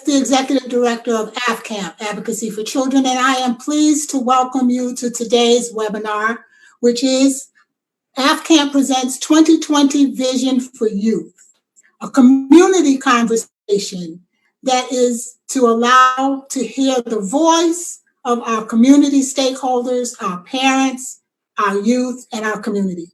the Executive Director of AFCAMP, Advocacy for Children, and I am pleased to welcome you to today's webinar, which is AFCAMP Presents 2020 Vision for Youth, a community conversation that is to allow to hear the voice of our community stakeholders, our parents, our youth, and our community.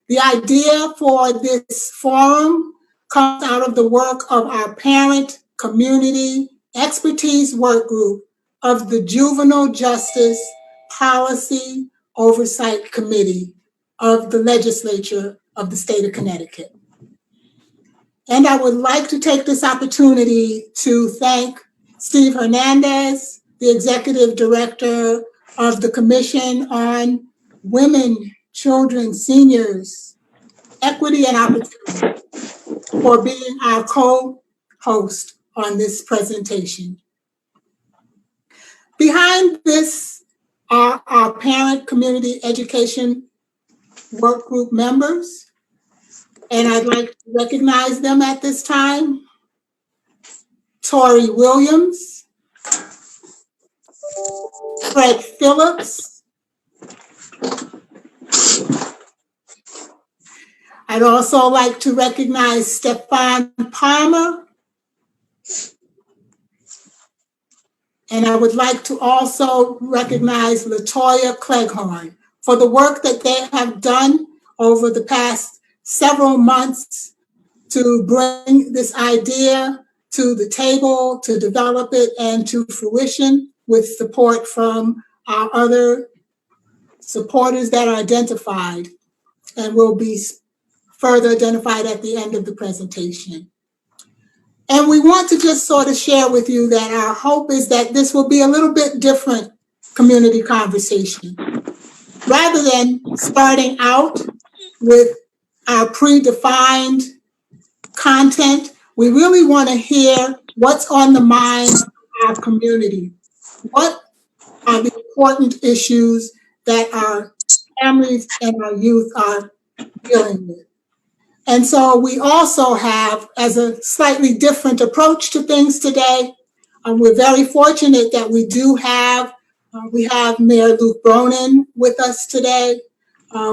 The idea for this forum comes out of the work of our parent community expertise work group of the Juvenile Justice Policy Oversight Committee of the Legislature of the State of Connecticut. And I would like to take this opportunity to thank Steve Hernandez, the Executive Director of the Commission on Women, Children, Seniors, Equity and Opportunity, for being our co-host on this presentation. Behind this are our parent community education work group members, and I'd like to recognize them at this time. Tori Williams, Fred Phillips. I'd also like to recognize Stefan Palmer. And I would like to also recognize Latoya Cleghorn for the work that they have done over the past several months to bring this idea to the table, to develop it, and to fruition with support from our other supporters that are identified and will be further identified at the end of the presentation. And we want to just sort of share with you that our hope is that this will be a little bit different community conversation. Rather than starting out with our predefined content, we really want to hear what's on the minds of our community. What are the important issues that our families and our youth are dealing with? And so we also have, as a slightly different approach to things today, we're very fortunate that we have Mayor Luke Bronin with us today.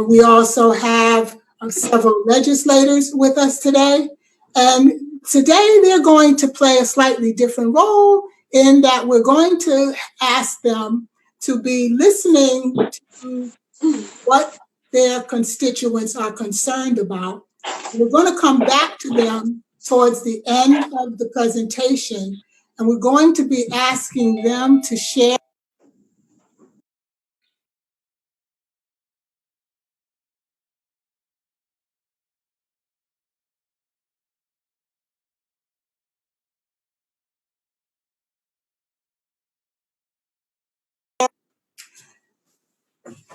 We also have several legislators with us today. And today they're going to play a slightly different role in that we're going to ask them to be listening to what their constituents are concerned about. We're going to come back to them towards the end of the presentation, and we're going to be asking them to share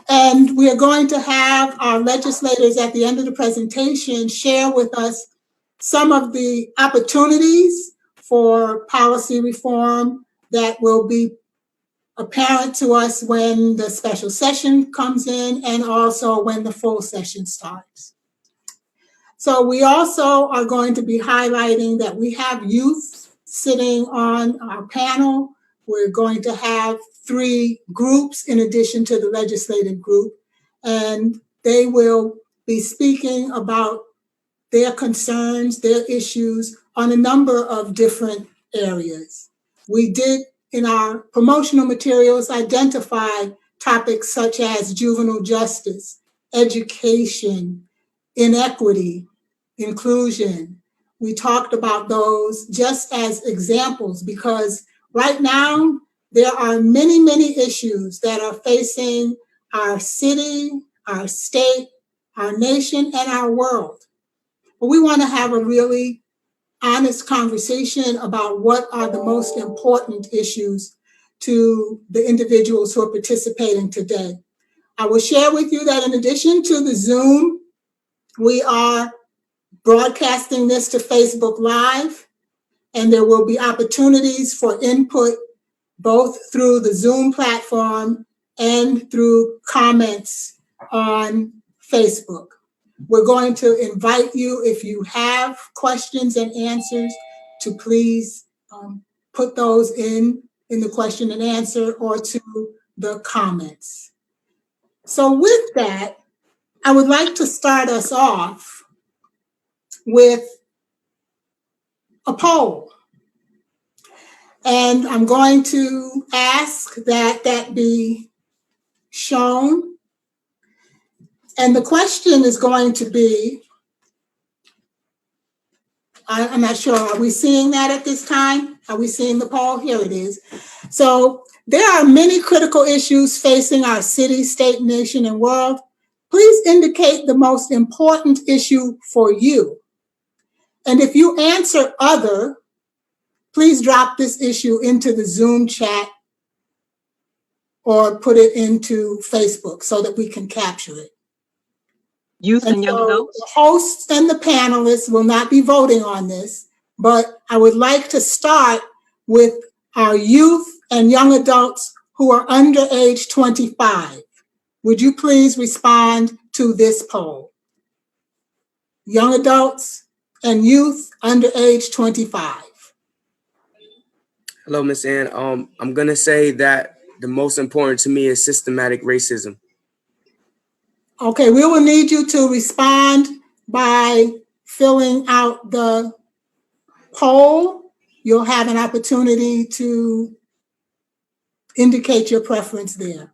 and we are going to have our legislators at the end of the presentation share with us some of the opportunities for policy reform that will be apparent to us when the special session comes in and also when the full session starts. So we also are going to be highlighting that we have youth sitting on our panel. We're going to have 3 groups in addition to the legislative group, and they will be speaking about their concerns, their issues on a number of different areas. We did, in our promotional materials, identify topics such as juvenile justice, education, inequity, inclusion. We talked about those just as examples because right now, there are many, many issues that are facing our city, our state, our nation, and our world. But we want to have a really honest conversation about what are the most important issues to the individuals who are participating today. I will share with you that in addition to the Zoom, we are broadcasting this to Facebook Live, and there will be opportunities for input both through the Zoom platform and through comments on Facebook. We're going to invite you, if you have questions and answers, to please put those in the question and answer or to the comments. So with that, I would like to start us off with a poll. And I'm going to ask that that be shown. And the question is going to be, I'm not sure, are we seeing that at this time? Are we seeing the poll? Here it is. So there are many critical issues facing our city, state, nation, and world. Please indicate the most important issue for you. And if you answer other, please drop this issue into the Zoom chat or put it into Facebook so that we can capture it. Youth and young adults? The hosts and the panelists will not be voting on this, but I would like to start with our youth and young adults who are under age 25. Would you please respond to this poll? Young adults and youth under age 25. Hello, Ms. Ann. I'm going to say that the most important to me is systematic racism. Okay, we will need you to respond by filling out the poll. You'll have an opportunity to indicate your preference there.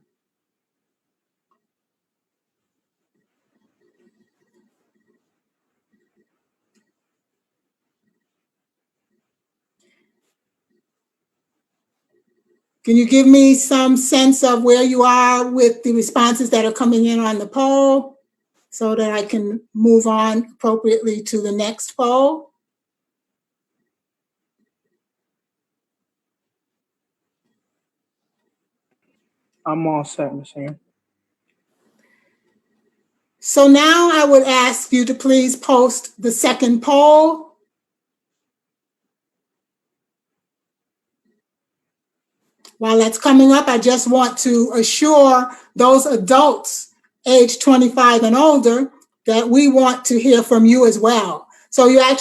Can you give me some sense of where you are with the responses that are coming in on the poll so that I can move on appropriately to the next poll? I'm all set, Ms. Ann. So now I would ask you to please post the second poll. While that's coming up, I just want to assure those adults age 25 and older that we want to hear from you as well. So you have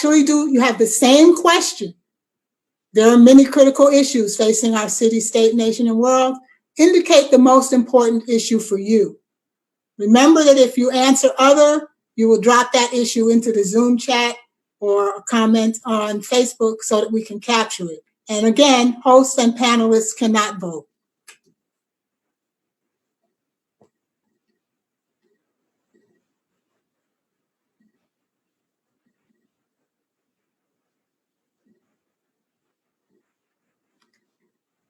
the same question. There are many critical issues facing our city, state, nation, and world. Indicate the most important issue for you. Remember that if you answer other, you will drop that issue into the Zoom chat or a comment on Facebook so that we can capture it. And again, hosts and panelists cannot vote.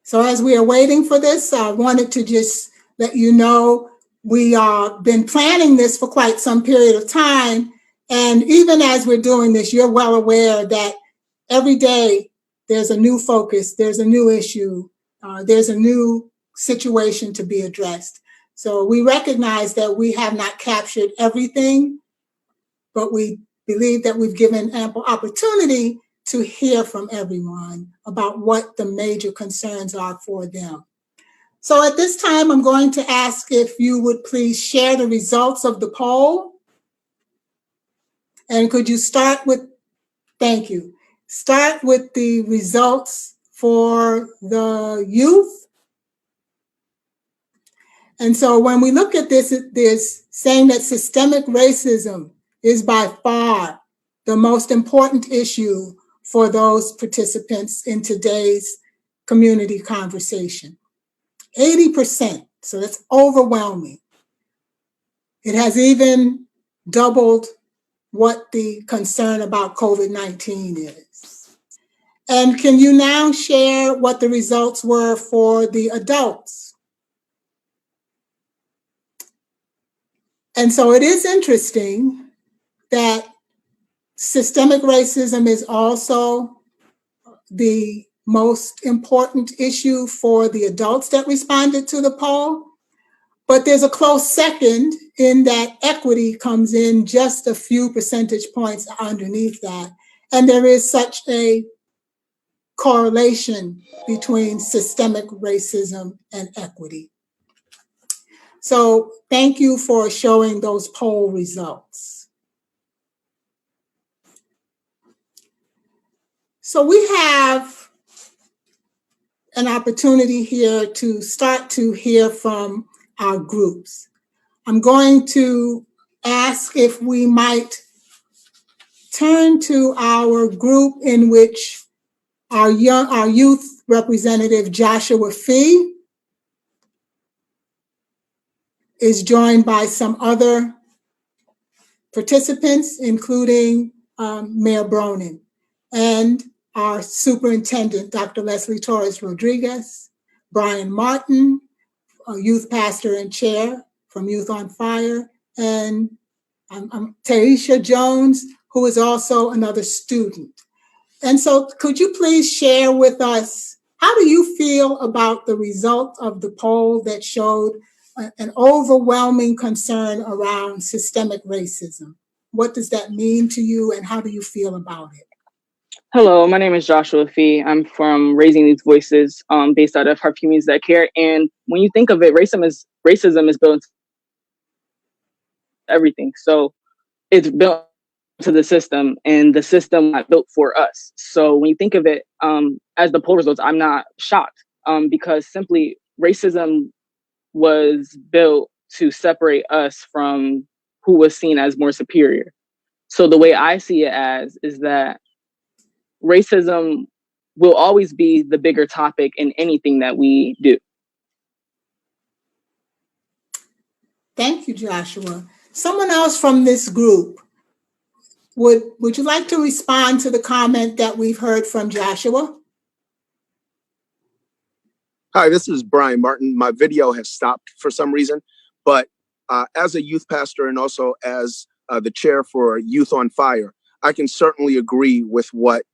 So as we are waiting for this, I wanted to just let you know we have been planning this for quite some period of time. And even as we're doing this, you're well aware that every day there's a new focus, there's a new issue, there's a new situation to be addressed. So we recognize that we have not captured everything, but we believe that we've given ample opportunity to hear from everyone about what the major concerns are for them. So at this time, I'm going to ask if you would please share the results of the poll. And could you start with, thank you. Start with the results for the youth. And so when we look at this, there's saying that systemic racism is by far the most important issue for those participants in today's community conversation. 80%, so that's overwhelming. It has even doubled what the concern about COVID-19 is. And can you now share what the results were for the adults? And so it is interesting that systemic racism is also the most important issue for the adults that responded to the poll. But there's a close second in that equity comes in just a few percentage points underneath that. And there is such a correlation between systemic racism and equity. So thank you for showing those poll results. So we have an opportunity here to start to hear from our groups. I'm going to ask if we might turn to our group in which our youth representative, Joshua Fee, is joined by some other participants, including Mayor Bronin, and our superintendent, Dr. Leslie Torres Rodriguez, Brian Martin, a youth pastor and chair from Youth on Fire, and Taisha Jones, who is also another student. And so could you please share with us, how do you feel about the result of the poll that showed an overwhelming concern around systemic racism? What does that mean to you, and how do you feel about it? Hello, my name is Joshua Fee. I'm from Raising These Voices, based out of Harp Communities That Care. And when you think of it, racism is built into everything. So it's built to the system, and the system not built for us. So when you think of it, as the poll results, I'm not shocked, because simply racism was built to separate us from who was seen as more superior. So the way I see it as is that racism will always be the bigger topic in anything that we do. Thank you, Joshua. Someone else from this group, would you like to respond to the comment that we've heard from Joshua? Hi, this is Brian Martin. My video has stopped for some reason, but as a youth pastor and also as the chair for Youth on Fire, I can certainly agree with what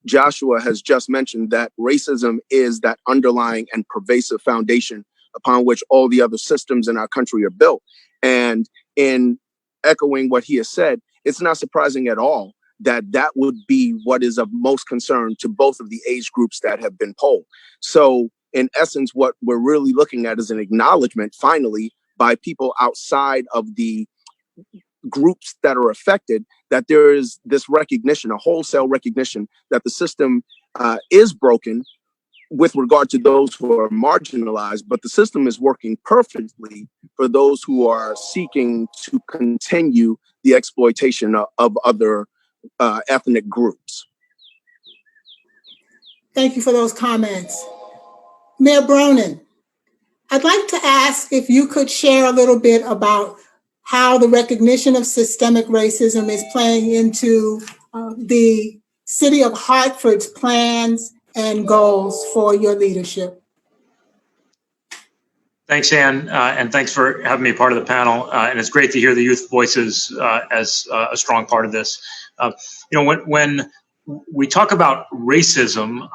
Joshua has just mentioned, that racism is that underlying and pervasive foundation upon which all the other systems in our country are built. And in echoing what he has said, it's not surprising at all that that would be what is of most concern to both of the age groups that have been polled. So in essence, what we're really looking at is an acknowledgement, finally, by people outside of the groups that are affected, that there is this recognition, a wholesale recognition, that the system is broken with regard to those who are marginalized, but the system is working perfectly for those who are seeking to continue the exploitation of other ethnic groups. Thank you for those comments. Mayor Bronin, I'd like to ask if you could share a little bit about how the recognition of systemic racism is playing into the City of Hartford's plans and goals for your leadership. Thanks, Ann, and thanks for having me part of the panel. And it's great to hear the youth voices as a strong part of this. When we talk about racism,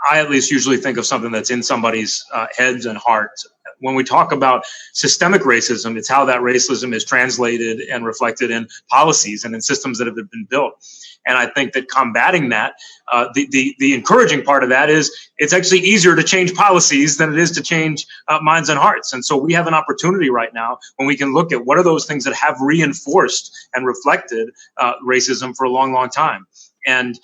I at least usually think of something that's in somebody's heads and hearts. When we talk about systemic racism, it's how that racism is translated and reflected in policies and in systems that have been built. And I think that combating that, the encouraging part of that is it's actually easier to change policies than it is to change minds and hearts. And so we have an opportunity right now when we can look at what are those things that have reinforced and reflected racism for a long, long time. And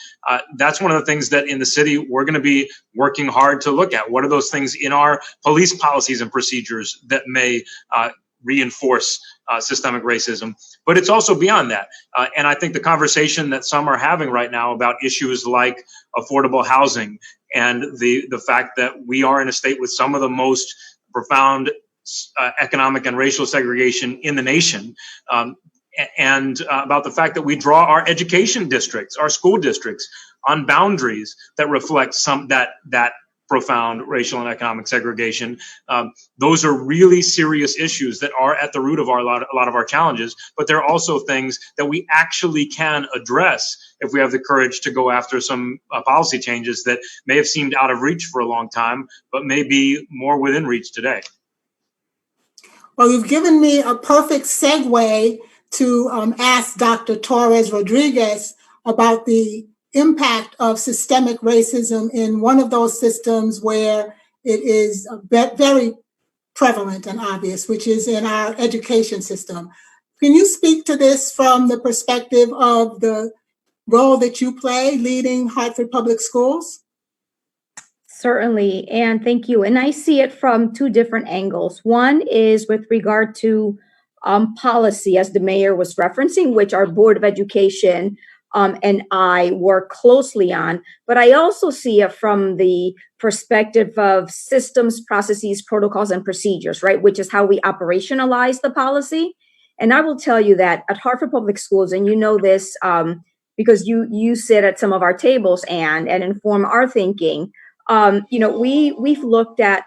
that's one of the things that in the city, we're going to be working hard to look at. What are those things in our police policies and procedures that may reinforce systemic racism? But it's also beyond that. And I think the conversation that some are having right now about issues like affordable housing and the fact that we are in a state with some of the most profound economic and racial segregation in the nation, and about the fact that we draw our education districts, our school districts, on boundaries that reflect that profound racial and economic segregation. Those are really serious issues that are at the root of a lot of our challenges, but they're also things that we actually can address if we have the courage to go after some policy changes that may have seemed out of reach for a long time, but may be more within reach today. Well, you've given me a perfect segue to ask Dr. Torres Rodriguez about the impact of systemic racism in one of those systems where it is very prevalent and obvious, which is in our education system. Can you speak to this from the perspective of the role that you play leading Hartford Public Schools? Certainly, and thank you. And I see it from two different angles. One is with regard to policy, as the mayor was referencing, which our Board of Education and I work closely on. But I also see it from the perspective of systems, processes, protocols, and procedures, right? Which is how we operationalize the policy. And I will tell you that at Hartford Public Schools, and you know this because you sit at some of our tables and inform our thinking. We've looked at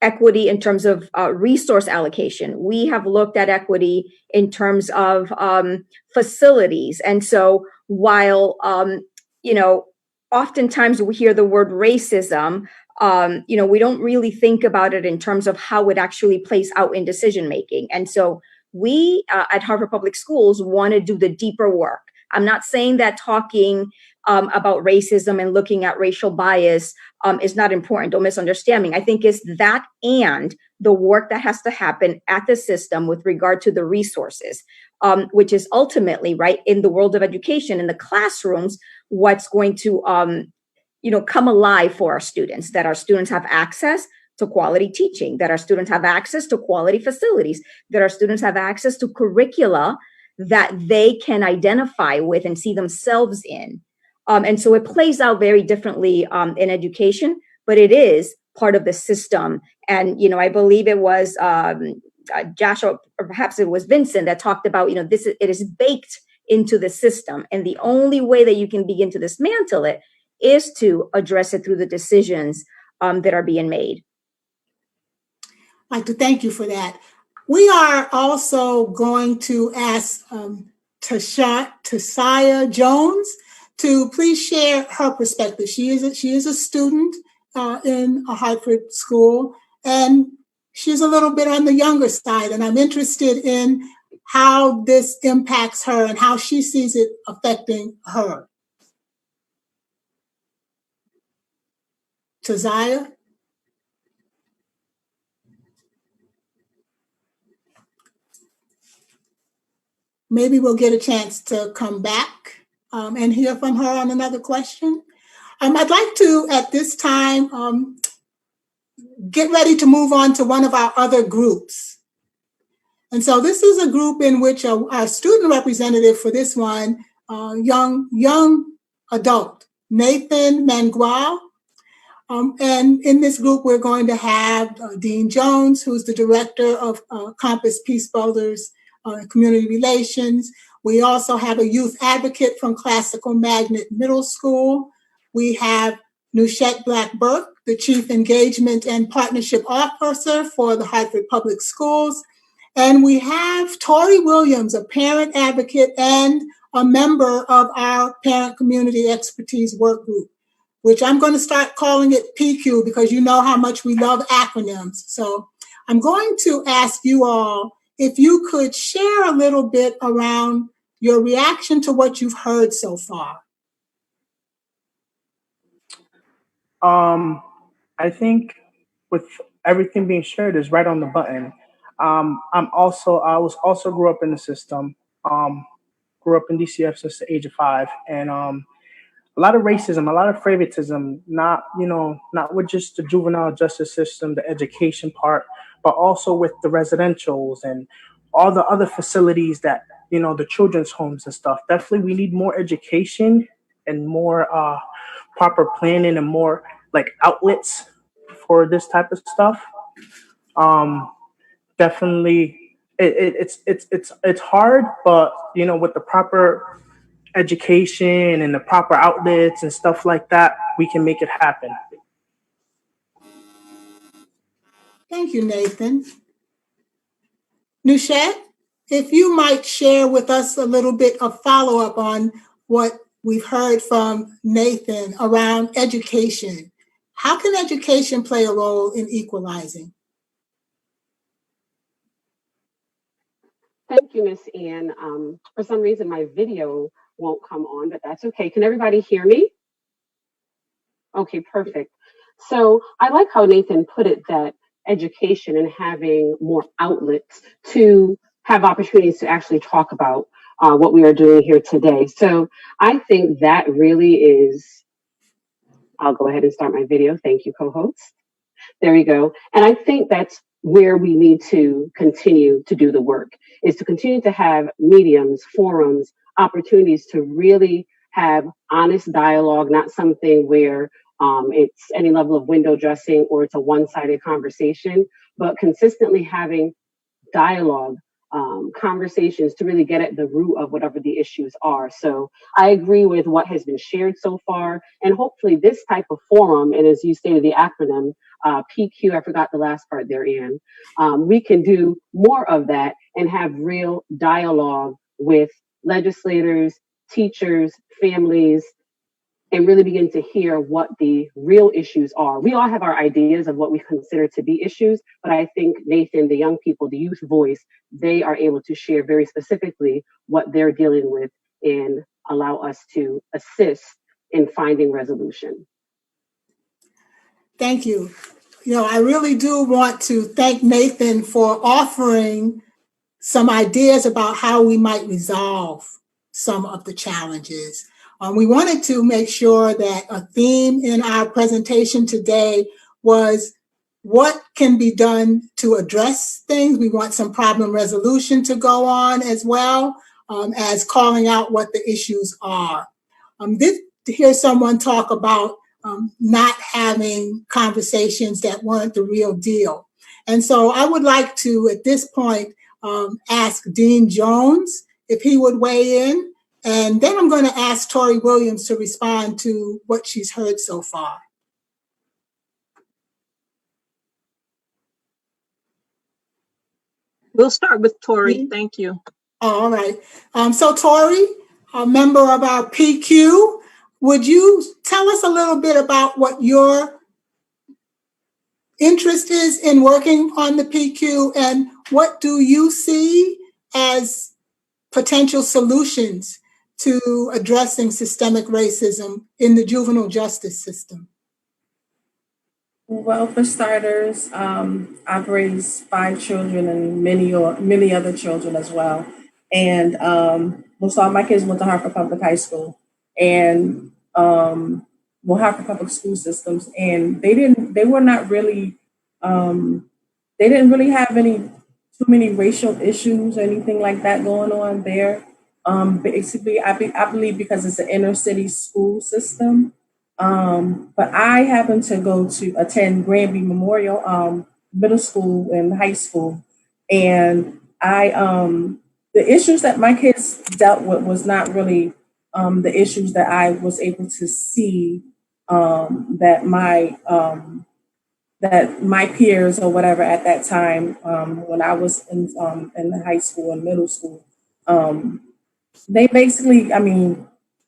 equity in terms of resource allocation. We have looked at equity in terms of facilities. And so while, oftentimes we hear the word racism, we don't really think about it in terms of how it actually plays out in decision making. And so we at Harvard Public Schools want to do the deeper work. I'm not saying that talking about racism and looking at racial bias is not important. Don't misunderstand me. I think it's that and the work that has to happen at the system with regard to the resources, which is ultimately, right, in the world of education, in the classrooms, what's going to, come alive for our students, that our students have access to quality teaching, that our students have access to quality facilities, that our students have access to curricula that they can identify with and see themselves in. And so it plays out very differently in education, but it is part of the system. And, I believe it was Joshua, or perhaps it was Vincent, that talked about, it is baked into the system. And the only way that you can begin to dismantle it is to address it through the decisions that are being made. I'd like to thank you for that. We are also going to ask Tashia Jones to please share her perspective. She is a student in a Hartford school, and she's a little bit on the younger side, and I'm interested in how this impacts her and how she sees it affecting her. Tashia? Maybe we'll get a chance to come back and hear from her on another question. I'd like to, at this time, get ready to move on to one of our other groups. And so this is a group in which our student representative for this one, young adult, Nathan Mangual. And in this group, we're going to have Dean Jones, who's the director of Compass Peace Builders Community Relations. We also have a youth advocate from Classical Magnet Middle School. We have Nushette Black-Burke, the Chief Engagement and Partnership Officer for the Hartford Public Schools. And we have Tori Williams, a parent advocate and a member of our Parent Community Expertise Work Group, which I'm going to start calling it PQ because you know how much we love acronyms. So I'm going to ask you all if you could share a little bit around your reaction to what you've heard so far. I think with everything being shared is right on the button. I was also grew up in the system, grew up in DCF since the age of 5, and a lot of racism, a lot of favoritism, not with just the juvenile justice system, the education part, but also with the residentials and all the other facilities that, the children's homes and stuff. Definitely we need more education and more proper planning and more like outlets for this type of stuff. Definitely it's hard, but with the proper education and the proper outlets and stuff like that, we can make it happen. Thank you, Nathan. Nushette, if you might share with us a little bit of follow-up on what we've heard from Nathan around education. How can education play a role in equalizing? Thank you, Ms. Ann. For some reason, my video won't come on, but that's okay. Can everybody hear me? Okay, perfect. So I like how Nathan put it, that education and having more outlets to have opportunities to actually talk about what we are doing here today. So I think that really is I'll go ahead and start my video. Thank you, co-host. There we go. And I think that's where we need to continue to do the work, is to continue to have mediums, forums, opportunities to really have honest dialogue, not something where it's any level of window dressing or it's a one-sided conversation, but consistently having dialogue, conversations to really get at the root of whatever the issues are. So I agree with what has been shared so far, and hopefully this type of forum, and as you stated the acronym, PQ, I forgot the last part there, Ann, we can do more of that and have real dialogue with legislators, teachers, families, and really begin to hear what the real issues are. We all have our ideas of what we consider to be issues, but I think Nathan, the young people, the youth voice, they are able to share very specifically what they're dealing with and allow us to assist in finding resolution. Thank you. You know, I really do want to thank Nathan for offering some ideas about how we might resolve some of the challenges. We wanted to make sure that a theme in our presentation today was what can be done to address things. We want some problem resolution to go on as well as calling out what the issues are. To hear someone talk about not having conversations that weren't the real deal. And so I would like to, at this point, ask Dean Jones if he would weigh in. And then I'm going to ask Tori Williams to respond to what she's heard so far. We'll start with Tori. Thank you. All right. So Tori, a member of our PQ, would you tell us a little bit about what your interest is in working on the PQ, and what do you see as potential solutions to addressing systemic racism in the juvenile justice system? Well, for starters, I've raised 5 children and many other children as well. And most all my kids went to Hartford Public High School and Hartford Public School systems, and they didn't really have too many racial issues or anything like that going on there. Basically, I believe because it's an inner city school system. But I happen to attend Granby Memorial Middle School and high school, and the issues that my kids dealt with was not really the issues that I was able to see that my peers or whatever at that time when I was in high school and middle school. They basically,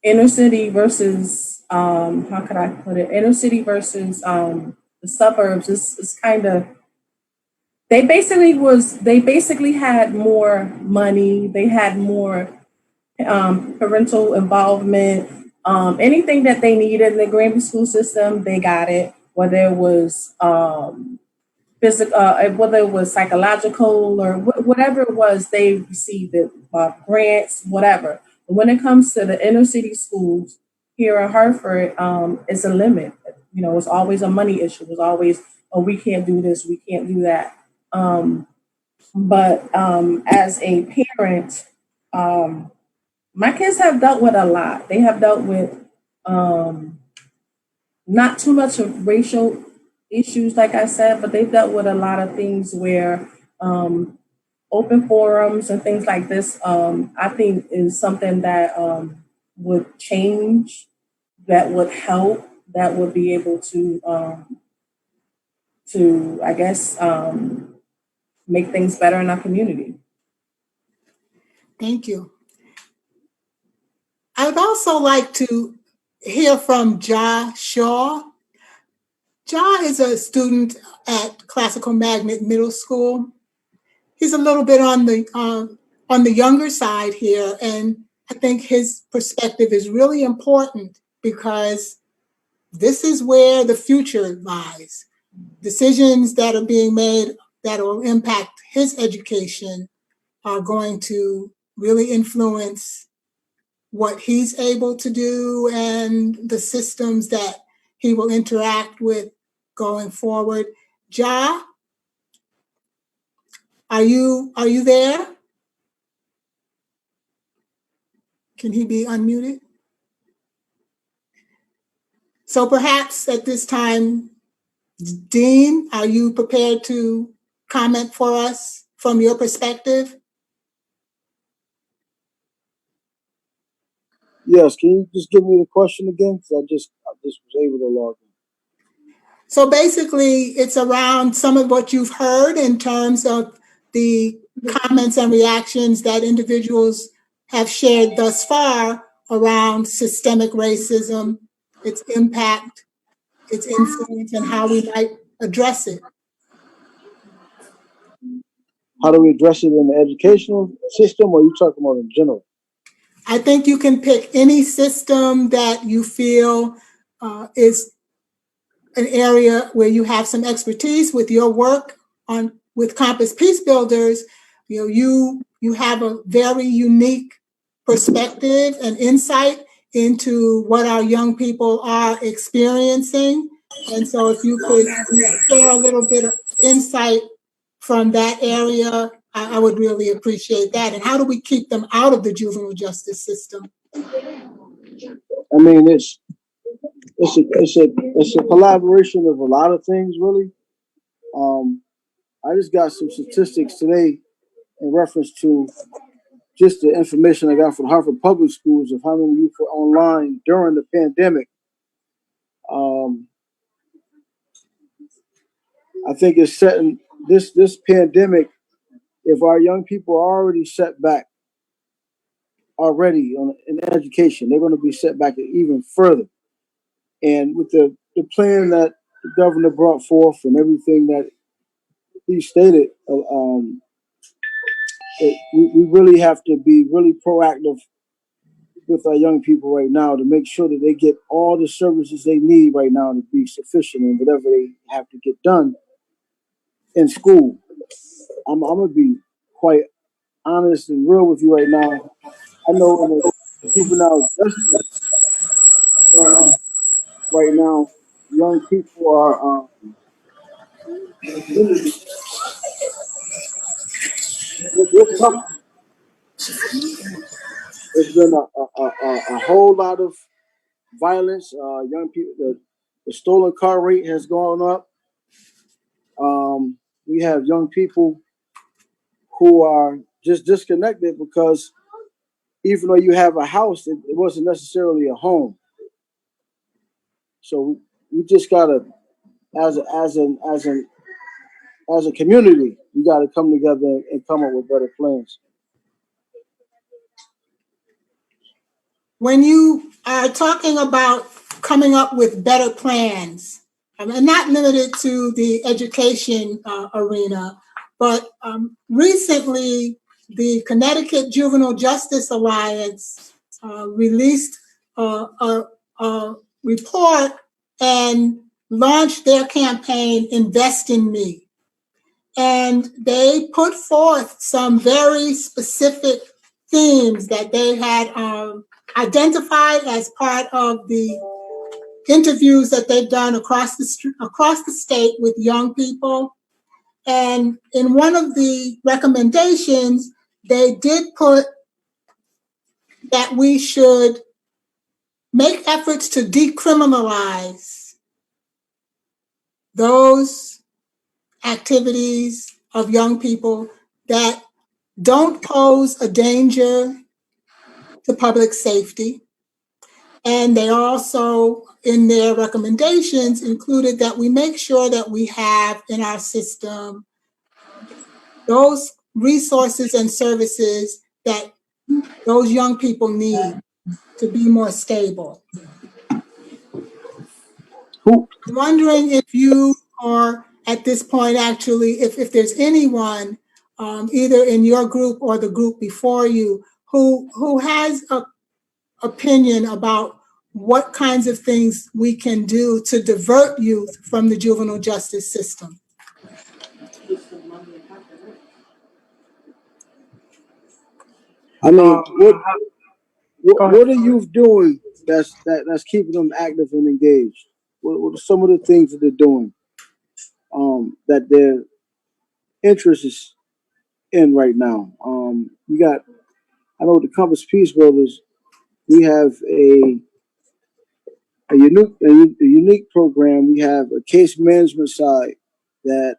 inner city versus, how could I put it? Inner city versus the suburbs is kind of, they basically had more money. They had more parental involvement. Anything that they needed in the Granby school system, they got it. Whether it was physical, whether it was psychological or whatever it was, they received it, grants, whatever. But when it comes to the inner city schools here in Hartford, it's a limit. You know, it's always a money issue. It's always, oh, we can't do this, we can't do that. But as a parent, my kids have dealt with a lot. They have dealt with not too much of racial issues, like I said, but they've dealt with a lot of things where open forums and things like this, I think is something that would change, that would help, that would be able to I guess, make things better in our community. Thank you. I would also like to hear from Ja Shaw. Ja is a student at Classical Magnet Middle School. He's a little bit on the younger side here, and I think his perspective is really important because this is where the future lies. Decisions that are being made that will impact his education are going to really influence what he's able to do and the systems that he will interact with going forward. Ja, are you there? Can he be unmuted? So perhaps at this time, Dean, are you prepared to comment for us from your perspective? Yes, can you just give me the question again? Because I just was able to log in. So basically, it's around some of what you've heard in terms of the comments and reactions that individuals have shared thus far around systemic racism, its impact, its influence, and how we might address it. How do we address it in the educational system, or are you talking about in general? I think you can pick any system that you feel is an area where you have some expertise with your work with Compass Peace Builders. You have a very unique perspective and insight into what our young people are experiencing. And so if you could share a little bit of insight from that area, I would really appreciate that. And how do we keep them out of the juvenile justice system? I mean, it's a collaboration of a lot of things, really. I just got some statistics today in reference to just the information I got from Harvard Public Schools of how many youth were online during the pandemic. I think it's setting this pandemic. If our young people are already set back already in education, they're going to be set back even further. And with the plan that the governor brought forth and everything that he stated, we really have to be really proactive with our young people right now to make sure that they get all the services they need right now to be sufficient in whatever they have to get done in school. I'm going to be quite honest and real with you right now. I know in the juvenile justice right now, young people are they're suffering. There's been a whole lot of violence. Young people, the stolen car rate has gone up. We have young people who are just disconnected because even though you have a house, it wasn't necessarily a home. So we just gotta, as a community, we gotta come together and come up with better plans. When you are talking about coming up with better plans, and not limited to the education arena, but recently the Connecticut Juvenile Justice Alliance released a report and launched their campaign, Invest in Me. And they put forth some very specific themes that they had identified as part of the interviews that they've done across the state with young people. And in one of the recommendations, they did put that we should make efforts to decriminalize those activities of young people that don't pose a danger to public safety. And they also, in their recommendations, included that we make sure that we have in our system those resources and services that those young people need to be more stable. I'm wondering if you are at this point, actually, if there's anyone, either in your group or the group before you, who has an opinion about what kinds of things we can do to divert youth from the juvenile justice system. I mean, what are youth doing that's keeping them active and engaged? what are some of the things that they're doing that their interest is in right now? You got, I know the Compass Peace Builders, we have a unique program. We have a case management side that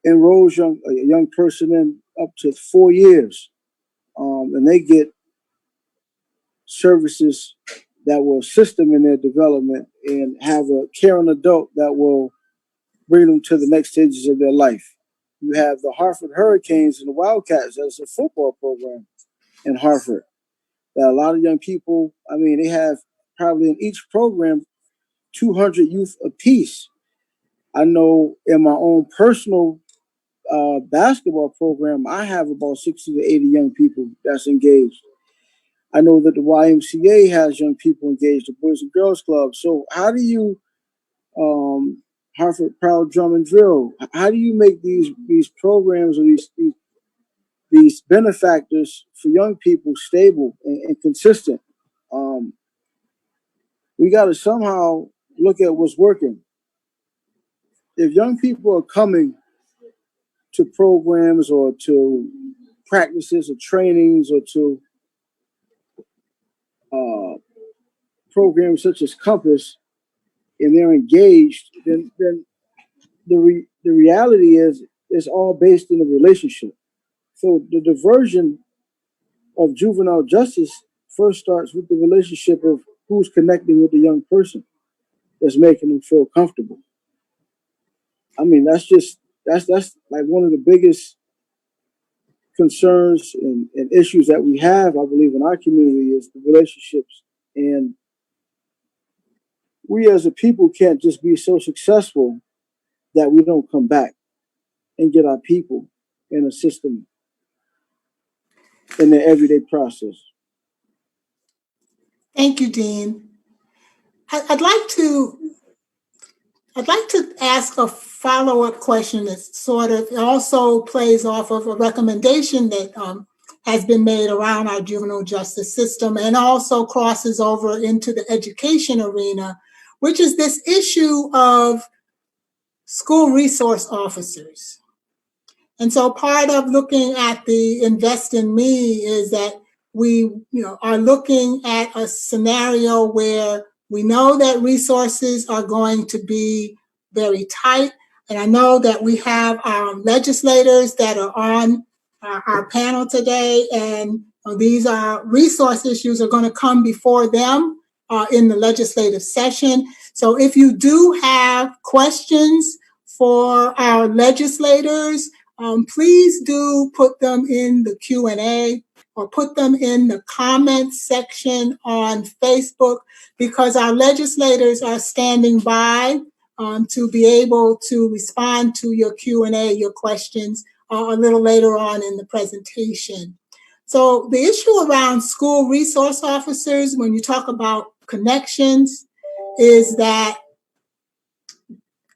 enrolls a young person in up to 4 years, and they get services that will assist them in their development and have a caring adult that will bring them to the next stages of their life. You have the Hartford Hurricanes and the Wildcats. That's a football program in Hartford that a lot of young people, I mean, they have probably in each program 200 youth apiece. I know in my own personal basketball program, I have about 60 to 80 young people that's engaged. I know that the YMCA has young people engaged, the Boys and Girls Club. So how do you, Hartford Proud Drum and Drill, how do you make these programs or these benefactors for young people stable and consistent? We got to somehow look at what's working. If young people are coming to programs or to practices or trainings or to programs such as Compass, and they're engaged, then the reality is it's all based in the relationship. So the diversion of juvenile justice first starts with the relationship of who's connecting with the young person that's making them feel comfortable. I mean, that's like one of the biggest concerns and issues that we have, I believe, in our community is the relationships. And we as a people can't just be so successful that we don't come back and get our people in a system in their everyday process. Thank you, Dean. I'd like to ask a follow-up question that sort of also plays off of a recommendation that has been made around our juvenile justice system and also crosses over into the education arena, which is this issue of school resource officers. And so part of looking at the Invest in Me is that we are looking at a scenario where we know that resources are going to be very tight. And I know that we have our legislators that are on our panel today, and these resource issues are going to come before them in the legislative session. So if you do have questions for our legislators, please do put them in the Q&A or put them in the comments section on Facebook, because our legislators are standing by to be able to respond to your Q&A, your questions, a little later on in the presentation. So the issue around school resource officers, when you talk about connections, is that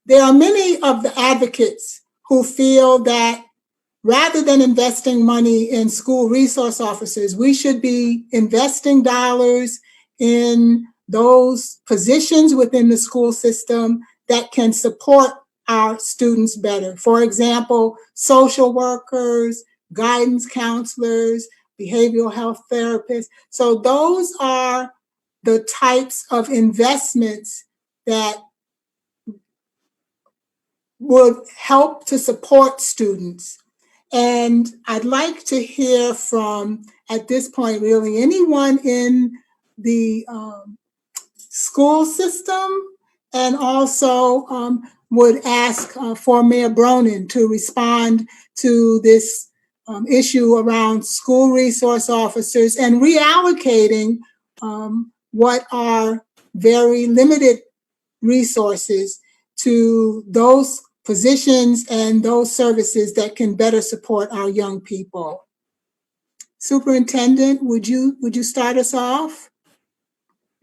there are many of the advocates who feel that rather than investing money in school resource officers, we should be investing dollars in those positions within the school system that can support our students better. For example, social workers, guidance counselors, behavioral health therapists. So those are the types of investments that would help to support students. And I'd like to hear from, at this point, really anyone in the school system, and also would ask for Mayor Bronin to respond to this issue around school resource officers and reallocating what are very limited resources to those positions and those services that can better support our young people. Superintendent, would you start us off?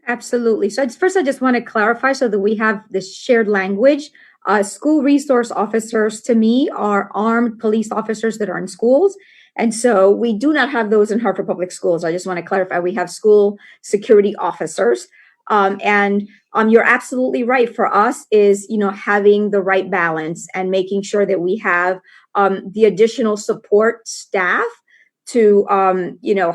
Absolutely. So first, I just want to clarify so that we have this shared language. School resource officers, to me, are armed police officers that are in schools. And so we do not have those in Hartford Public Schools. I just want to clarify, we have school security officers. And you're absolutely right. For us is, having the right balance and making sure that we have the additional support staff to,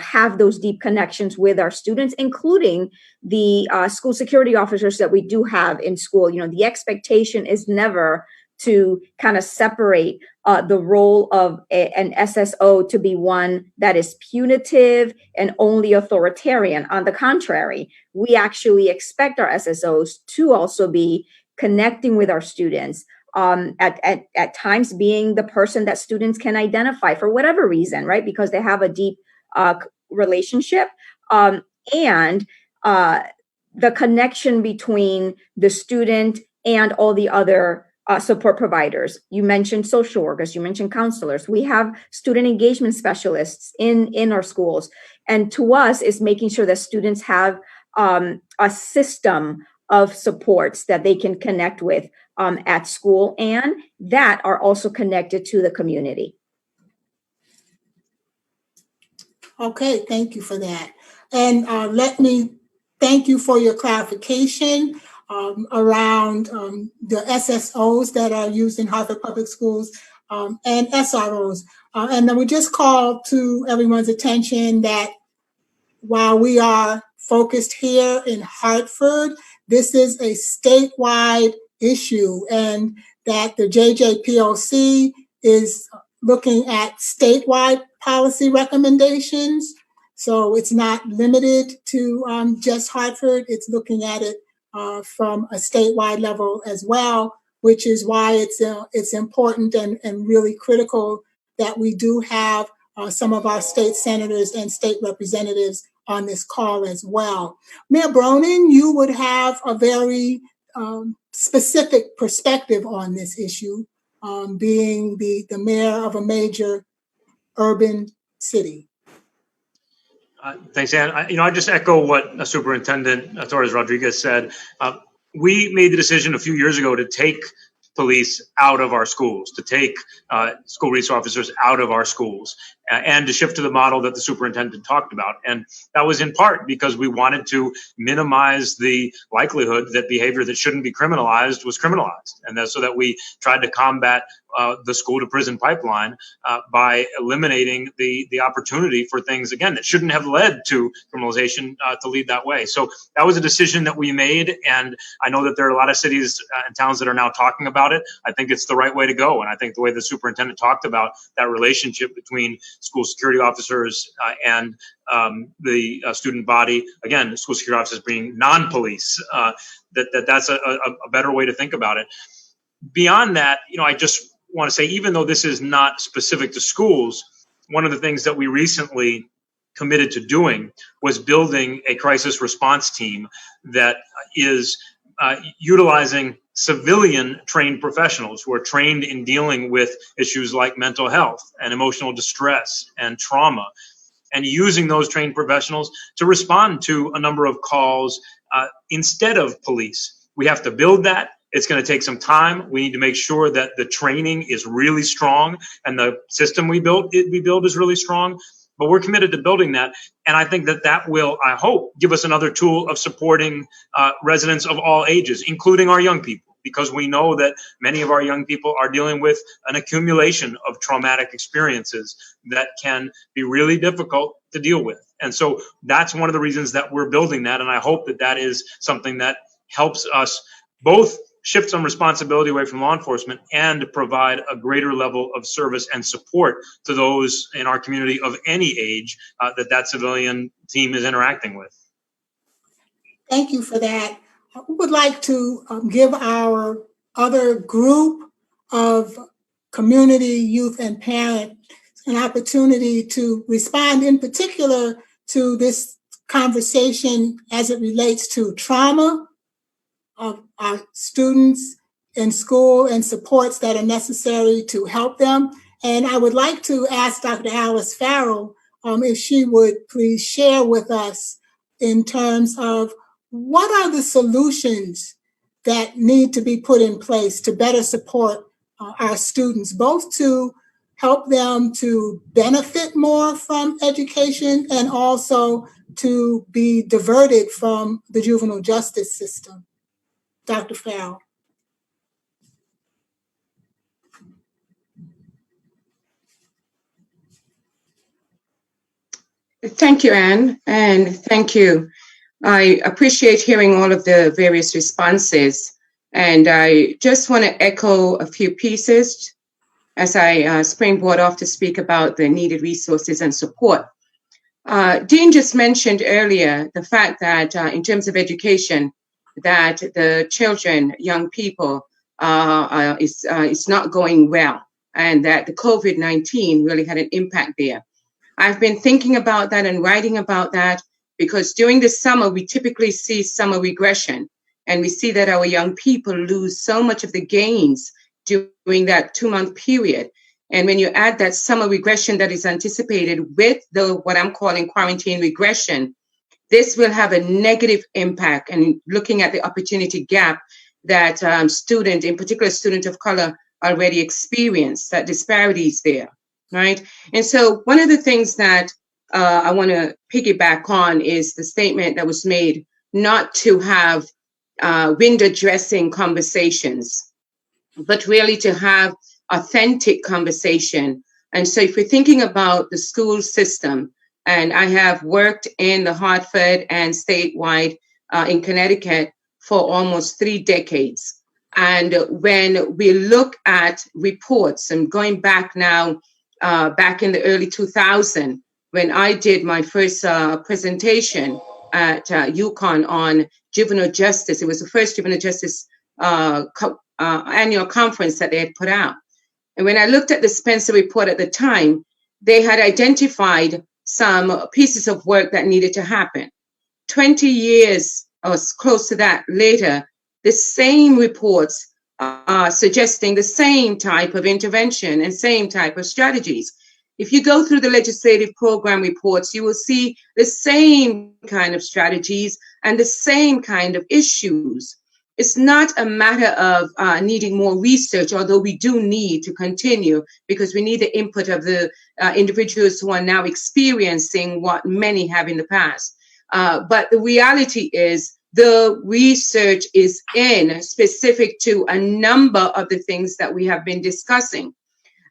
have those deep connections with our students, including the school security officers that we do have in school. The expectation is never to kind of separate the role of an SSO to be one that is punitive and only authoritarian. On the contrary, we actually expect our SSOs to also be connecting with our students, at times being the person that students can identify for whatever reason, right? Because they have a deep relationship, and the connection between the student and all the other support providers. You mentioned social workers, you mentioned counselors. We have student engagement specialists in our schools. And to us, is making sure that students have a system of supports that they can connect with at school, and that are also connected to the community. Okay, thank you for that. And let me thank you for your clarification around the SSOs that are used in Hartford Public Schools and SROs. And then we just call to everyone's attention that while we are focused here in Hartford, this is a statewide issue, and that the JJPOC is looking at statewide policy recommendations. So it's not limited to just Hartford. It's looking at it from a statewide level as well, which is why it's important and really critical that we do have some of our state senators and state representatives on this call as well. Mayor Bronin, you would have a very specific perspective on this issue, being the mayor of a major urban city. Thanks, Ann. I just echo what Superintendent Torres Rodriguez said. We made the decision a few years ago to take police out of our schools, to take school resource officers out of our schools, and to shift to the model that the superintendent talked about. And that was in part because we wanted to minimize the likelihood that behavior that shouldn't be criminalized was criminalized. And so that we tried to combat the school to prison pipeline by eliminating the opportunity for things, again, that shouldn't have led to criminalization to lead that way. So that was a decision that we made. And I know that there are a lot of cities and towns that are now talking about it. I think it's the right way to go. And I think the way the superintendent talked about that relationship between school security officers and the student body, again, school security officers being non-police, that's a better way to think about it. Beyond that, I just want to say, even though this is not specific to schools, one of the things that we recently committed to doing was building a crisis response team that is utilizing civilian trained professionals who are trained in dealing with issues like mental health and emotional distress and trauma, and using those trained professionals to respond to a number of calls instead of police. We have to build that. It's going to take some time. We need to make sure that the training is really strong and the system we build is really strong. But we're committed to building that. And I think that will, I hope, give us another tool of supporting residents of all ages, including our young people, because we know that many of our young people are dealing with an accumulation of traumatic experiences that can be really difficult to deal with. And so that's one of the reasons that we're building that. And I hope that is something that helps us both shift some responsibility away from law enforcement and provide a greater level of service and support to those in our community of any age that civilian team is interacting with. Thank you for that. We would like to give our other group of community, youth, and parents an opportunity to respond, in particular to this conversation as it relates to trauma of our students in school and supports that are necessary to help them. And I would like to ask Dr. Alice Farrell if she would please share with us in terms of what are the solutions that need to be put in place to better support our students, both to help them to benefit more from education and also to be diverted from the juvenile justice system. Dr. Farrell. Thank you, Anne, and thank you. I appreciate hearing all of the various responses, and I just want to echo a few pieces as I springboard off to speak about the needed resources and support. Dean just mentioned earlier the fact that in terms of education, that the children, young people, is not going well, and that the COVID-19 really had an impact there. I've been thinking about that and writing about that because during the summer, we typically see summer regression, and we see that our young people lose so much of the gains during that 2-month period. And when you add that summer regression that is anticipated with the what I'm calling quarantine regression, this will have a negative impact. And looking at the opportunity gap that student, in particular student of color, already experience, that disparities there. Right. And so one of the things that I want to piggyback on is the statement that was made not to have window dressing conversations, but really to have authentic conversation. And so if we're thinking about the school system, and I have worked in the Hartford and statewide in Connecticut for almost 3 decades. And when we look at reports, and going back now, back in the early 2000s, when I did my first presentation at UConn on juvenile justice. It was the first juvenile justice annual conference that they had put out. And when I looked at the Spencer report at the time, they had identified some pieces of work that needed to happen. 20 years or close to that later, the same reports suggesting the same type of intervention and same type of strategies. If you go through the legislative program reports, you will see the same kind of strategies and the same kind of issues. It's not a matter of needing more research, although we do need to continue because we need the input of the individuals who are now experiencing what many have in the past. But the reality is the research is specific to a number of the things that we have been discussing.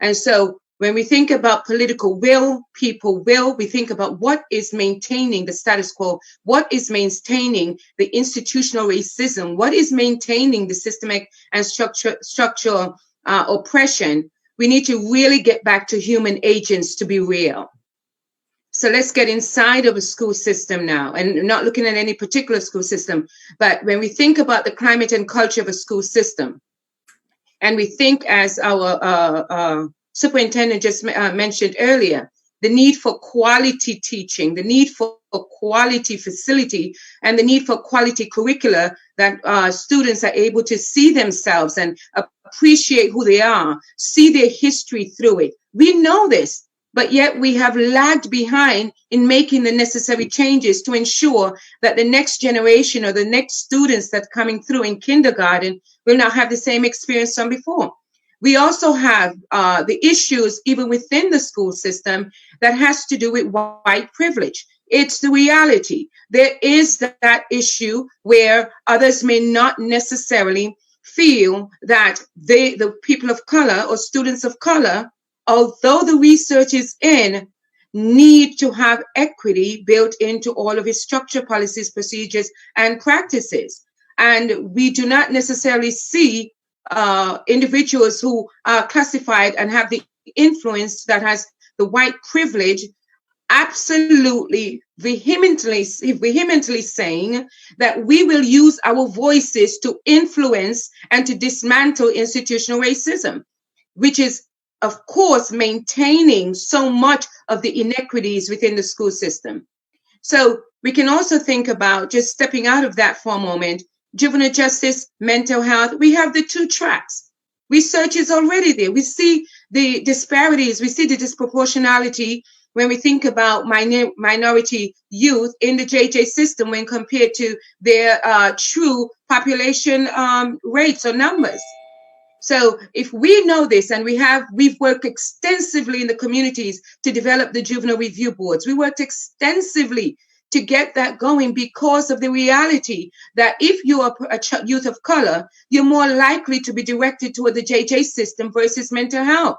And so when we think about political will, people will, we think about what is maintaining the status quo, what is maintaining the institutional racism, what is maintaining the systemic and structural oppression. We need to really get back to human agents to be real. So let's get inside of a school system now, and not looking at any particular school system, but when we think about the climate and culture of a school system, and we think as our superintendent just mentioned earlier, the need for quality teaching, the need for quality facility, and the need for quality curricula that students are able to see themselves and appreciate who they are, see their history through it. We know this, but yet we have lagged behind in making the necessary changes to ensure that the next generation or the next students that are coming through in kindergarten will not have the same experience from before. We also have the issues even within the school system that has to do with white privilege. It's the reality. There is that issue where others may not necessarily feel that the people of color or students of color, although the research is need to have equity built into all of its structure, policies, procedures, and practices. And we do not necessarily see individuals who are classified and have the influence that has the white privilege absolutely vehemently saying that we will use our voices to influence and to dismantle institutional racism, which is, of course, maintaining so much of the inequities within the school system. So we can also think about, just stepping out of that for a moment, juvenile justice, mental health. We have the 2 tracks. Research is already there. We see the disparities. We see the disproportionality when we think about minority youth in the JJ system when compared to their true population rates or numbers. So if we know this, and we've worked extensively in the communities to develop the juvenile review boards. We worked extensively to get that going because of the reality that if you are a youth of color, you're more likely to be directed toward the JJ system versus mental health,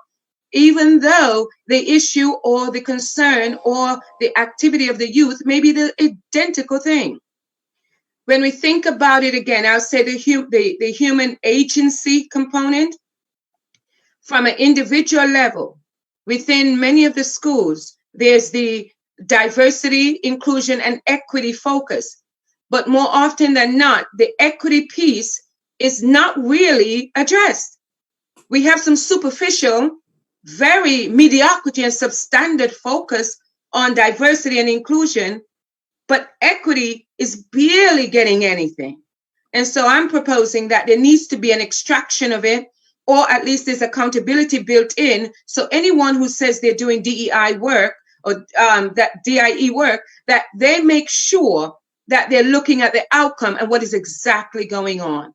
even though the issue or the concern or the activity of the youth may be the identical thing. When we think about it again, I'll say the human agency component from an individual level. Within many of the schools, there's the diversity, inclusion, and equity focus. But more often than not, the equity piece is not really addressed. We have some superficial, very mediocrity and substandard focus on diversity and inclusion, but equity is barely getting anything. And so I'm proposing that there needs to be an extraction of it, or at least there's accountability built in. So anyone who says they're doing DEI work or that DIE work, that they make sure that they're looking at the outcome and what is exactly going on.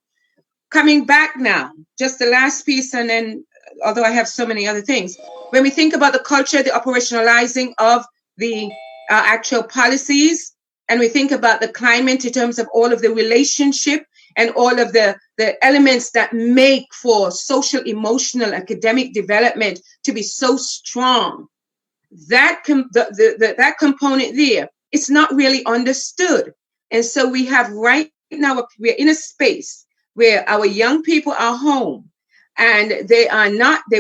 Coming back now, just the last piece, and then, although I have so many other things, when we think about the culture, the operationalizing of the actual policies, and we think about the climate in terms of all of the relationship and all of the elements that make for social, emotional, academic development to be so strong, that component there, it's not really understood. And so we have right now, we're in a space where our young people are home and they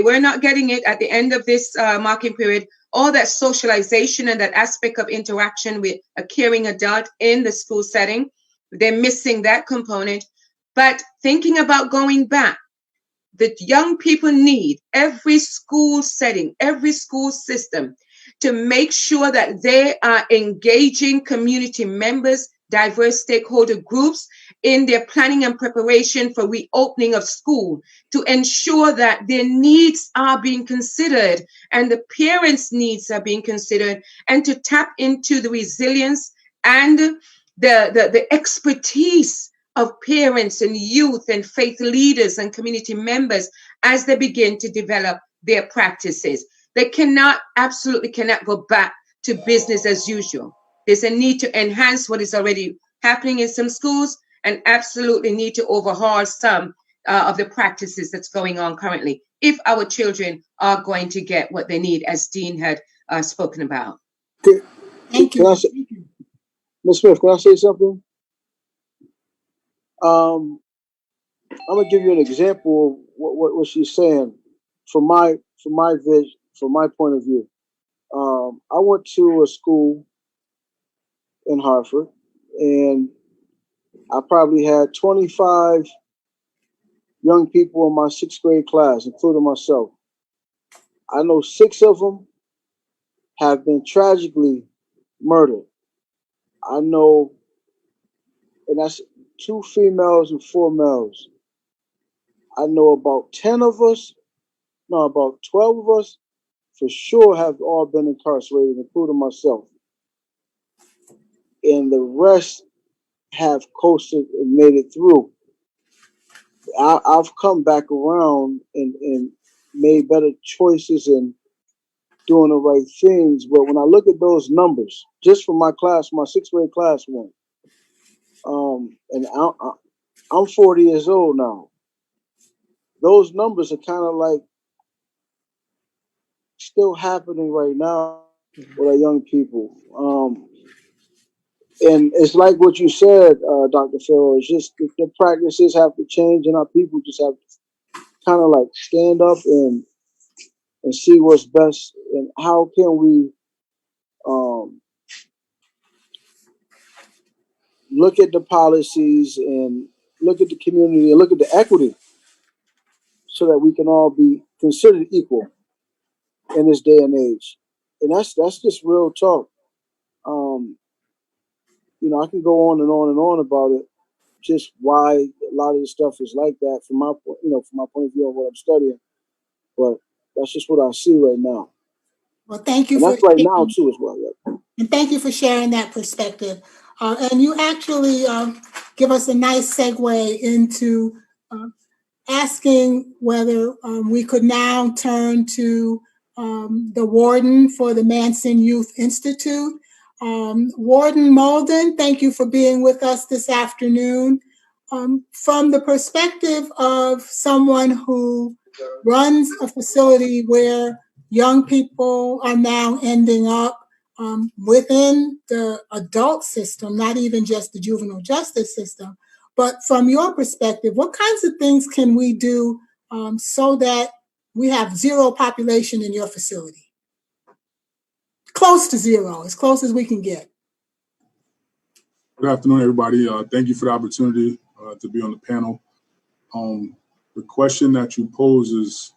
were not getting it at the end of this marking period, all that socialization and that aspect of interaction with a caring adult in the school setting. They're missing that component. But thinking about going back, the young people need every school setting, every school system to make sure that they are engaging community members, diverse stakeholder groups in their planning and preparation for reopening of school, to ensure that their needs are being considered and the parents' needs are being considered, and to tap into the resilience and the expertise of parents and youth and faith leaders and community members as they begin to develop their practices. They absolutely cannot go back to business as usual. There's a need to enhance what is already happening in some schools and absolutely need to overhaul some of the practices that's going on currently if our children are going to get what they need, as Dean had spoken about. Thank you. Ms. Smith, can I say something? I'm gonna give you an example of what she's saying from my point of view. I went to a school in Hartford, and I probably had 25 young people in my 6th grade class, including myself. I know 6 of them have been tragically murdered. I know, and that's 2 females and 4 males. I know about 12 of us for sure have all been incarcerated, including myself. And the rest have coasted and made it through. I've come back around and made better choices and doing the right things. But when I look at those numbers, just from my class, my 6th grade class one, and I'm 40 years old now. Those numbers are kind of like still happening right now with our young people. And it's like what you said, Dr. Farrell, it's just the practices have to change and our people just have to kind of like stand up and see what's best and how can we look at the policies and look at the community and look at the equity so that we can all be considered equal in this day and age. And that's just real talk. I can go on and on and on about it, just why a lot of this stuff is like that from my point of view of what I'm studying. But that's just what I see right now. Well, thank you. And that's right now too as well. Yeah. And thank you for sharing that perspective. And you actually give us a nice segue into asking whether we could now turn to the warden for the Manson Youth Institute. Warden Malden, thank you for being with us this afternoon. From the perspective of someone who runs a facility where young people are now ending up within the adult system, not even just the juvenile justice system, but from your perspective, what kinds of things can we do so that we have zero population in your facility? Close to zero, as close as we can get. Good afternoon, everybody. Thank you for the opportunity to be on the panel. The question that you pose is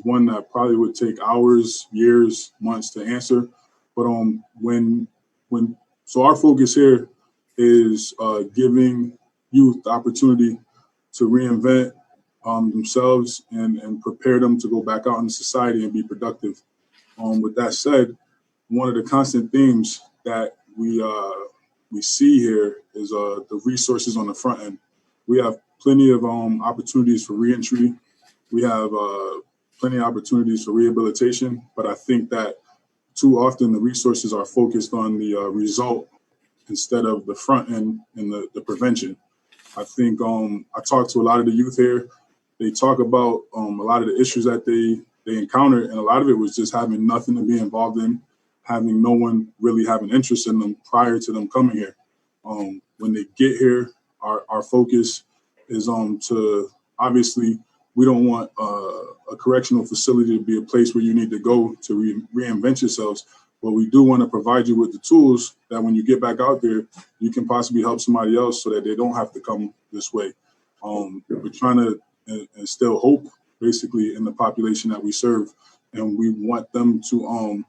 one that probably would take hours, years, months to answer. But so our focus here is giving youth the opportunity to reinvent themselves and prepare them to go back out into society and be productive. With that said, one of the constant themes that we see here is the resources on the front end. We have plenty of opportunities for reentry. We have plenty of opportunities for rehabilitation, but I think that too often the resources are focused on the result instead of the front end and the prevention. I think I talk to a lot of the youth here. They talk about a lot of the issues that they encountered, and a lot of it was just having nothing to be involved in, having no one really have an interest in them prior to them coming here. When they get here, our focus is to obviously we don't want a correctional facility to be a place where you need to go to reinvent yourselves, but we do want to provide you with the tools that when you get back out there, you can possibly help somebody else so that they don't have to come this way. We're trying to instill hope basically in the population that we serve, and we want them to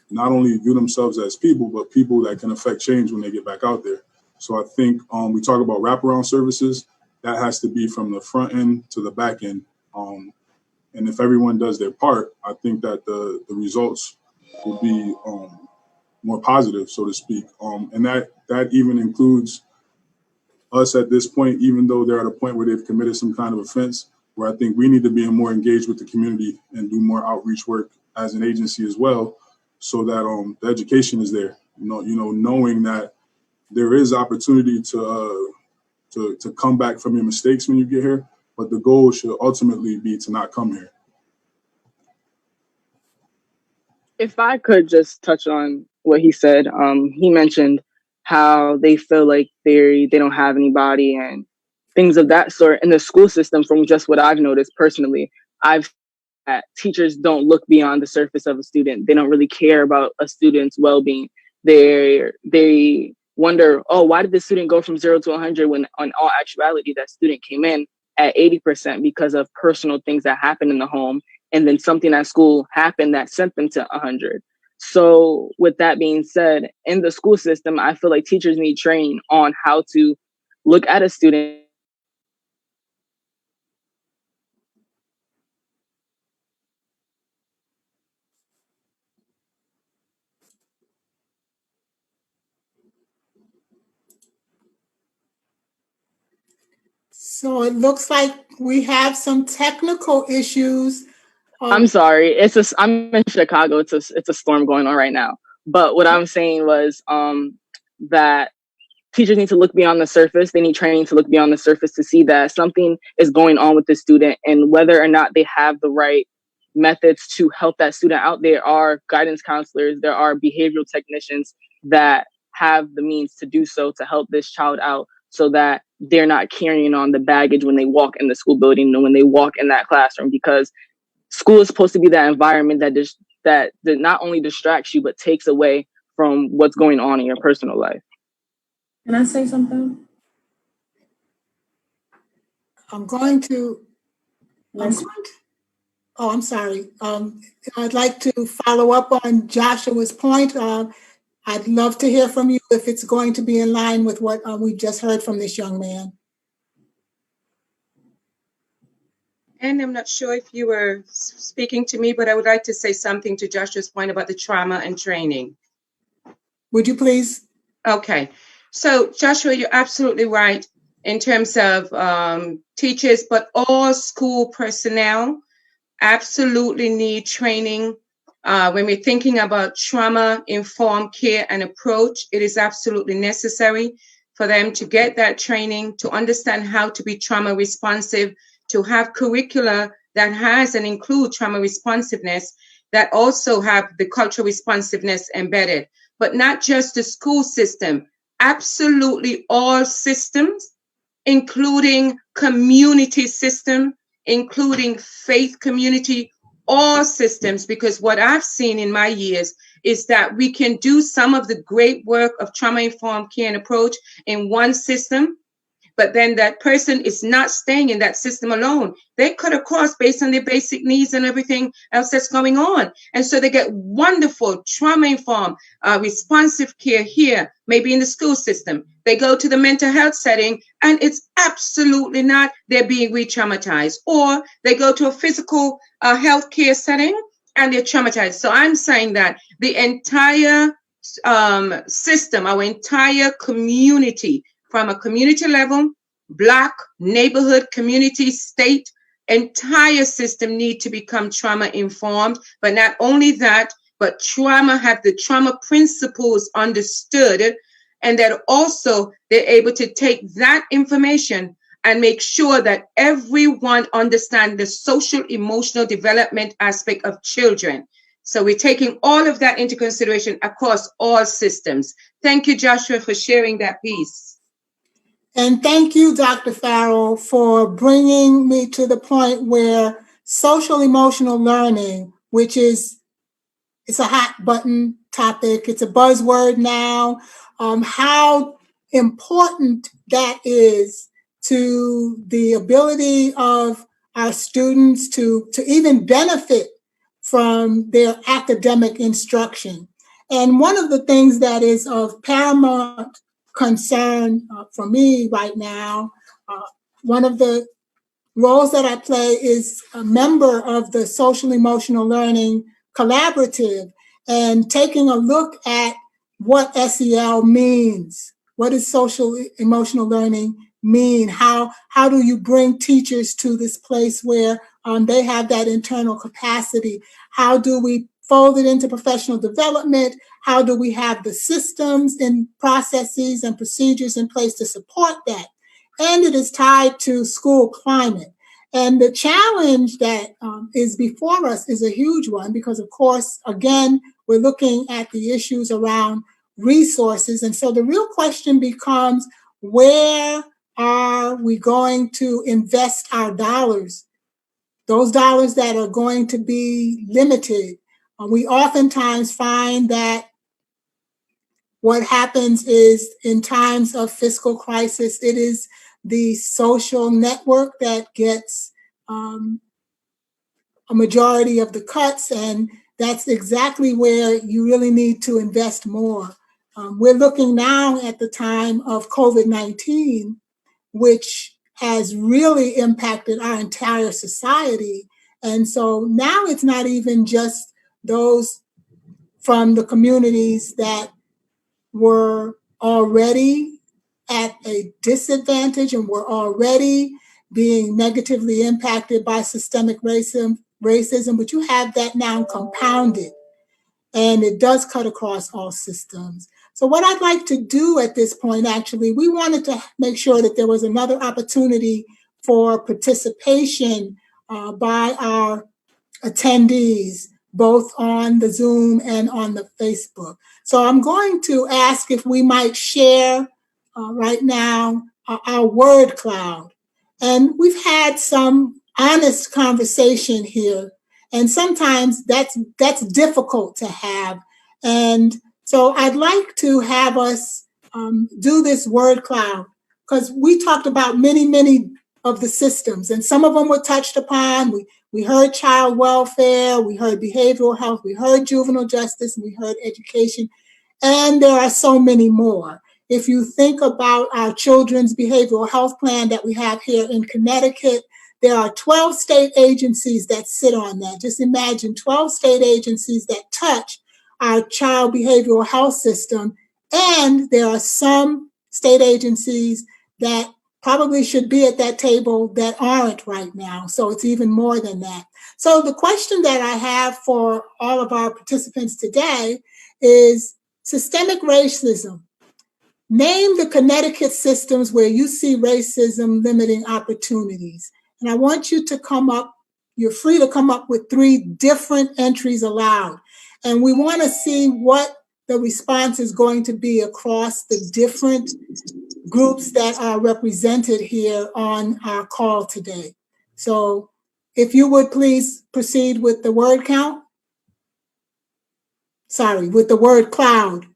not only view themselves as people, but people that can affect change when they get back out there. So I think we talk about wraparound services. That has to be from the front end to the back end. And if everyone does their part, I think that the results will be more positive, so to speak. And that even includes us at this point, even though they're at a point where they've committed some kind of offense, where I think we need to be more engaged with the community and do more outreach work as an agency as well, so that the education is there. Knowing that there is opportunity to come back from your mistakes when you get here, but the goal should ultimately be to not come here. If I could just touch on what he said, he mentioned how they feel like they don't have anybody and things of that sort in the school system. From just what I've noticed personally, I've that teachers don't look beyond the surface of a student. They don't really care about a student's well-being. They wonder, oh, why did the student go from 0 to 100 when on all actuality that student came in at 80% because of personal things that happened in the home, and then something at school happened that sent them to 100. So with that being said, in the school system, I feel like teachers need training on how to look at a student. So it looks like we have some technical issues. I'm sorry. I'm in Chicago. It's a storm going on right now. But what I'm saying was that teachers need to look beyond the surface. They need training to look beyond the surface to see that something is going on with the student, and whether or not they have the right methods to help that student out. There are guidance counselors, there are behavioral technicians that have the means to do so, to help this child out so that they're not carrying on the baggage when they walk in the school building and when they walk in that classroom, because school is supposed to be that environment that not only distracts you, but takes away from what's going on in your personal life. Can I say something? I'm sorry. I'd like to follow up on Joshua's point. I'd love to hear from you if it's going to be in line with what we've just heard from this young man. And I'm not sure if you were speaking to me, but I would like to say something to Joshua's point about the trauma and training. Would you please? Okay. So Joshua, you're absolutely right in terms of teachers, but all school personnel absolutely need training When we're thinking about trauma-informed care and approach, it is absolutely necessary for them to get that training, to understand how to be trauma responsive, to have curricula that has and include trauma responsiveness, that also have the cultural responsiveness embedded, but not just the school system, absolutely all systems, including community system, including faith community, all systems, because what I've seen in my years is that we can do some of the great work of trauma-informed care and approach in one system, but then that person is not staying in that system alone. They cut across based on their basic needs and everything else that's going on. And so they get wonderful trauma-informed, responsive care here, maybe in the school system. They go to the mental health setting and it's absolutely not, they're being re-traumatized. Or they go to a physical health care setting and they're traumatized. So I'm saying that the entire system, our entire community, from a community level, block, neighborhood, community, state, entire system need to become trauma informed. But not only that, but have the trauma principles understood, and that also they're able to take that information and make sure that everyone understands the social emotional development aspect of children. So we're taking all of that into consideration across all systems. Thank you, Joshua, for sharing that piece. And thank you, Dr. Farrell, for bringing me to the point where social emotional learning, which is, it's a hot button topic, it's a buzzword now, how important that is to the ability of our students to even benefit from their academic instruction. And one of the things that is of paramount concern for me right now, one of the roles that I play is a member of the Social Emotional Learning Collaborative, and taking a look at what SEL means. What does social emotional learning mean? How do you bring teachers to this place where they have that internal capacity? How do we fold it into professional development? How do we have the systems and processes and procedures in place to support that? And it is tied to school climate. And the challenge that is before us is a huge one because, of course, again, we're looking at the issues around resources. And so the real question becomes, where are we going to invest our dollars? Those dollars that are going to be limited. We oftentimes find that what happens is in times of fiscal crisis, it is the social network that gets a majority of the cuts, and that's exactly where you really need to invest more. We're looking now at the time of COVID-19, which has really impacted our entire society. And so now it's not even just those from the communities that were already at a disadvantage and were already being negatively impacted by systemic racism, but you have that now compounded, and it does cut across all systems. So what I'd like to do at this point, actually, we wanted to make sure that there was another opportunity for participation by our attendees, both on the Zoom and on the Facebook. So I'm going to ask if we might share right now our word cloud. And we've had some honest conversation here, and sometimes that's difficult to have. And so I'd like to have us do this word cloud, because we talked about many of the systems, and some of them were touched upon. We heard child welfare, we heard behavioral health, we heard juvenile justice, and we heard education, and there are so many more. If you think about our children's behavioral health plan that we have here in Connecticut, there are 12 state agencies that sit on that. Just imagine 12 state agencies that touch our child behavioral health system. And there are some state agencies that probably should be at that table that aren't right now. So it's even more than that. So the question that I have for all of our participants today is systemic racism. Name the Connecticut systems where you see racism limiting opportunities. And I want you to come up, you're free to come up with 3 different entries aloud. And we want to see what the response is going to be across the different groups that are represented here on our call today. So if you would please proceed with the word count. Sorry, with the word cloud.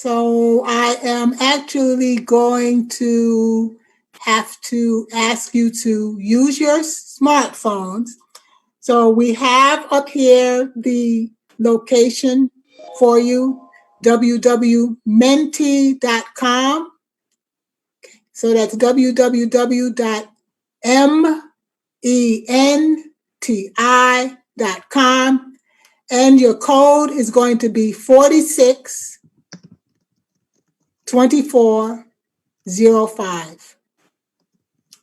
So I am actually going to have to ask you to use your smartphones. So we have up here the location for you, www.menti.com. So that's www.menti.com. And your code is going to be 462405.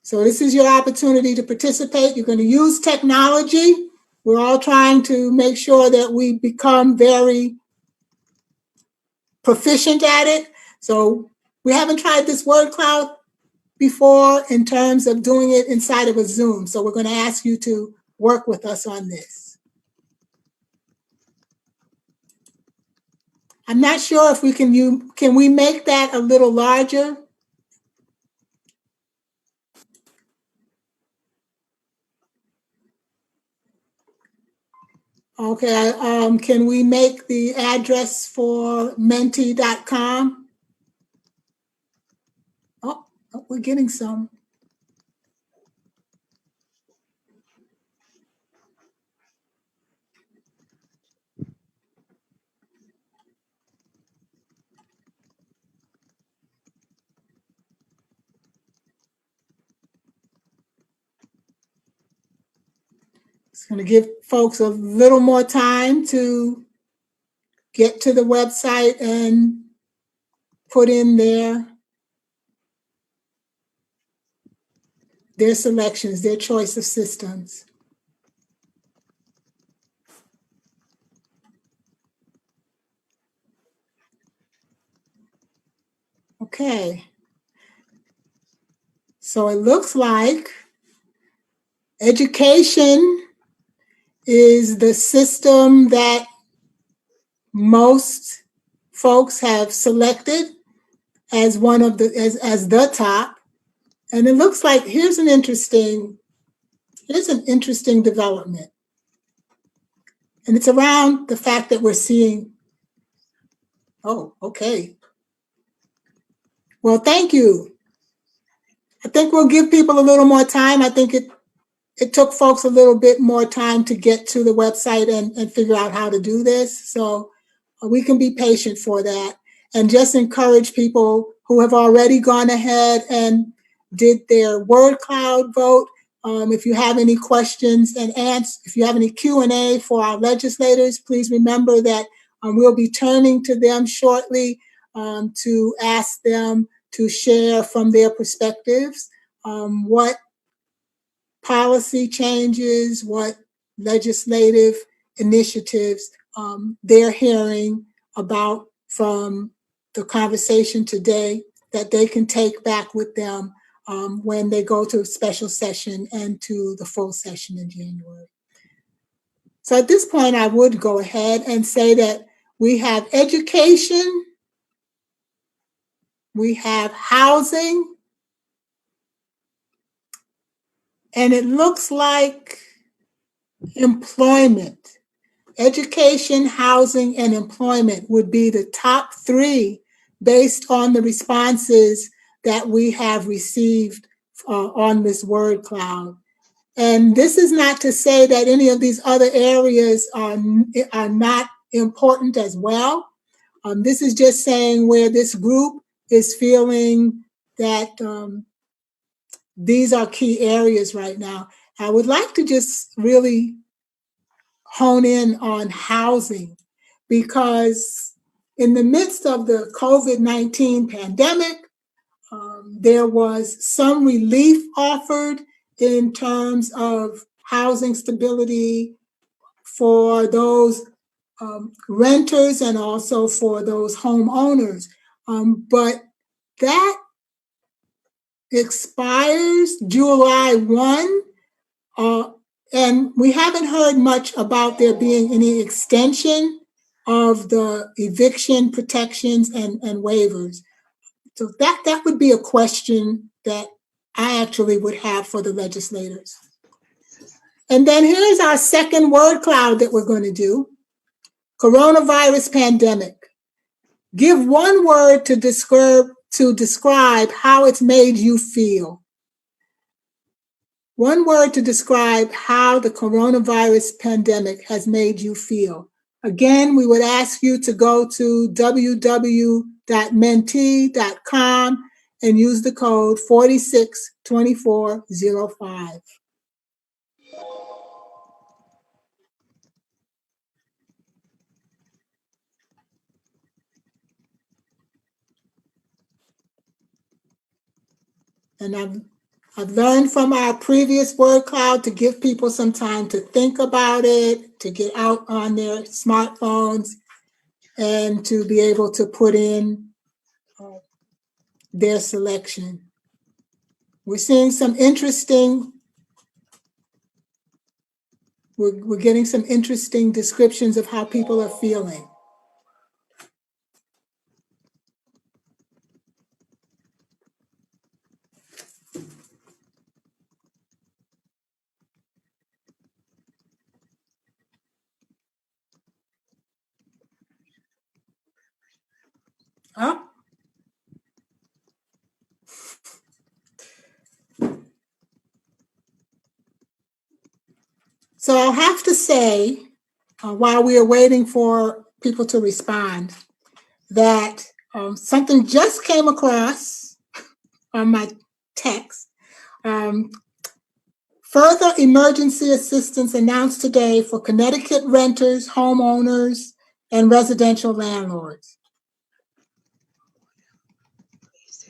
So this is your opportunity to participate. You're going to use technology. We're all trying to make sure that we become very proficient at it. So we haven't tried this word cloud before in terms of doing it inside of a Zoom. So we're going to ask you to work with us on this. I'm not sure if we can we make that a little larger? Okay, can we make the address for menti.com? Oh, we're getting some. It's going to give folks a little more time to get to the website and put in their selections, their choice of systems. Okay. So it looks like education is the system that most folks have selected as one of the as the top. And it looks like here's an interesting development. And it's around the fact that we're seeing, oh, okay. Well, thank you. I think we'll give people a little more time. I think it took folks a little bit more time to get to the website and figure out how to do this. So we can be patient for that and just encourage people who have already gone ahead and did their word cloud vote. If you have any questions and if you have any Q&A for our legislators, please remember that we'll be turning to them shortly to ask them to share from their perspectives what policy changes, what legislative initiatives they're hearing about from the conversation today that they can take back with them when they go to a special session and to the full session in January. So at this point, I would go ahead and say that we have education, we have housing, and it looks like employment. Education, housing, and employment would be the top 3 based on the responses that we have received on this word cloud. And this is not to say that any of these other areas are not important as well. This is just saying where this group is feeling that these are key areas right now. I would like to just really hone in on housing, because in the midst of the COVID-19 pandemic, there was some relief offered in terms of housing stability for those renters and also for those homeowners. But that expires July 1, and we haven't heard much about there being any extension of the eviction protections and waivers. So that would be a question that I actually would have for the legislators. And then here's our second word cloud that we're going to do. Coronavirus pandemic. Give one word to describe how it's made you feel. One word to describe how the coronavirus pandemic has made you feel. Again, we would ask you to go to www.mentee.com and use the code 462405. And I've learned from our previous word cloud to give people some time to think about it, to get out on their smartphones, and to be able to put in their selection. We're seeing some interesting, we're getting some interesting descriptions of how people are feeling. Huh? So I'll have to say, while we are waiting for people to respond, that something just came across on my text. Further emergency assistance announced today for Connecticut renters, homeowners, and residential landlords.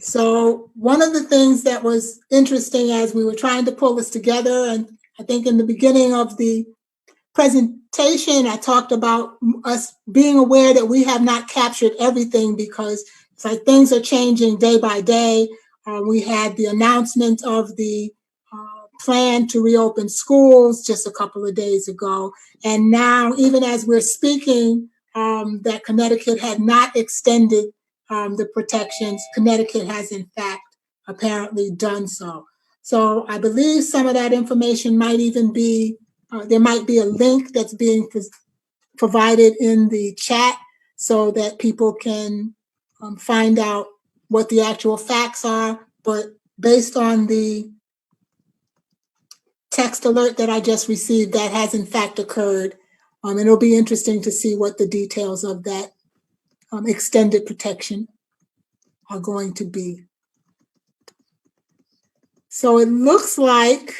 So one of the things that was interesting as we were trying to pull this together, and I think in the beginning of the presentation, I talked about us being aware that we have not captured everything because it's like things are changing day by day. We had the announcement of the plan to reopen schools just a couple of days ago. And now, even as we're speaking, that Connecticut had not extended the protections. Connecticut has, in fact, apparently done so. So I believe some of that information might even be, there might be a link that's being provided in the chat so that people can find out what the actual facts are. But based on the text alert that I just received, that has in fact occurred. And it'll be interesting to see what the details of that extended protection are going to be. So it looks like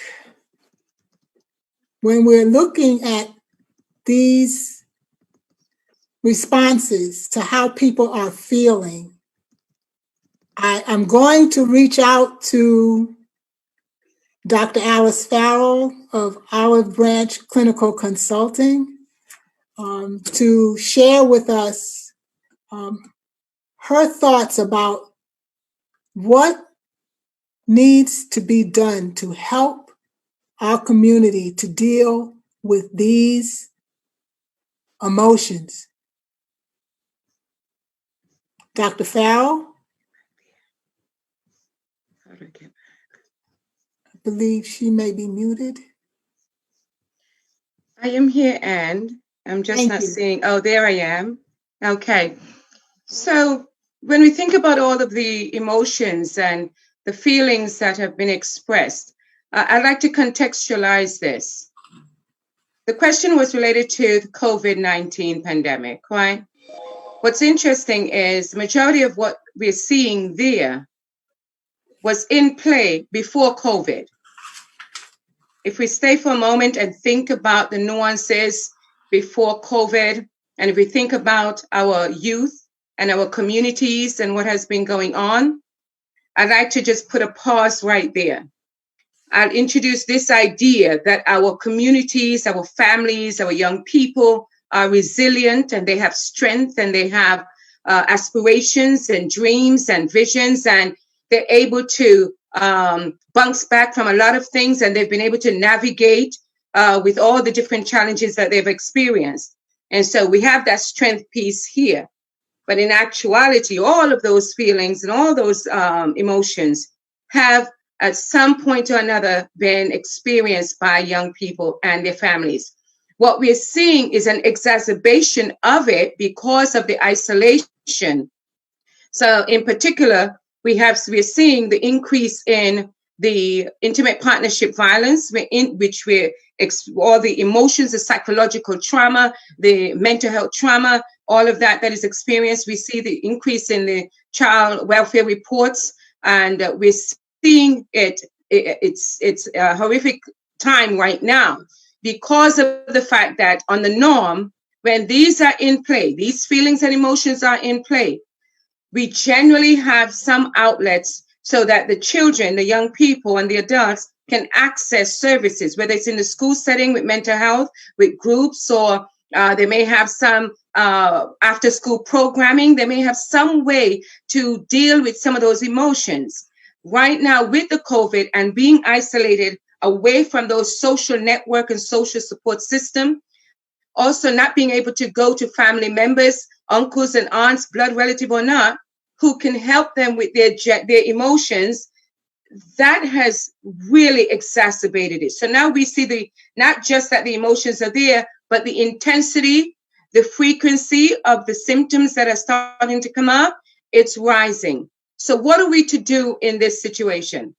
when we're looking at these responses to how people are feeling, I'm going to reach out to Dr. Alice Farrell of Olive Branch Clinical Consulting to share with us her thoughts about what needs to be done to help our community to deal with these emotions. Dr. Farrell? I believe she may be muted. I am here, and I'm just Thank not you. seeing. Oh, there I am. Okay. So when we think about all of the emotions and the feelings that have been expressed, I'd like to contextualize this. The question was related to the COVID-19 pandemic, right? What's interesting is the majority of what we're seeing there was in play before COVID. If we stay for a moment and think about the nuances before COVID, and if we think about our youth and our communities and what has been going on, I'd like to just put a pause right there. I'll introduce this idea that our communities, our families, our young people are resilient and they have strength and they have aspirations and dreams and visions, and they're able to bounce back from a lot of things, and they've been able to navigate with all the different challenges that they've experienced. And so we have that strength piece here. But in actuality, all of those feelings and all those emotions have at some point or another been experienced by young people and their families. What we're seeing is an exacerbation of it because of the isolation. So in particular, we're seeing the increase in the intimate partnership violence, all the emotions, the psychological trauma, the mental health trauma, all of that is experienced. We see the increase in the child welfare reports, and we're seeing it's a horrific time right now because of the fact that on the norm, when these are in play, these feelings and emotions are in play, we generally have some outlets so that the children, the young people, and the adults can access services, whether it's in the school setting with mental health, with groups, or they may have some after-school programming. They may have some way to deal with some of those emotions. Right now, with the COVID and being isolated away from those social network and social support system, also not being able to go to family members, uncles and aunts, blood relative or not, who can help them with their emotions, that has really exacerbated it. So now we see not just that the emotions are there, but the intensity, the frequency of the symptoms that are starting to come up, it's rising. So what are we to do in this situation?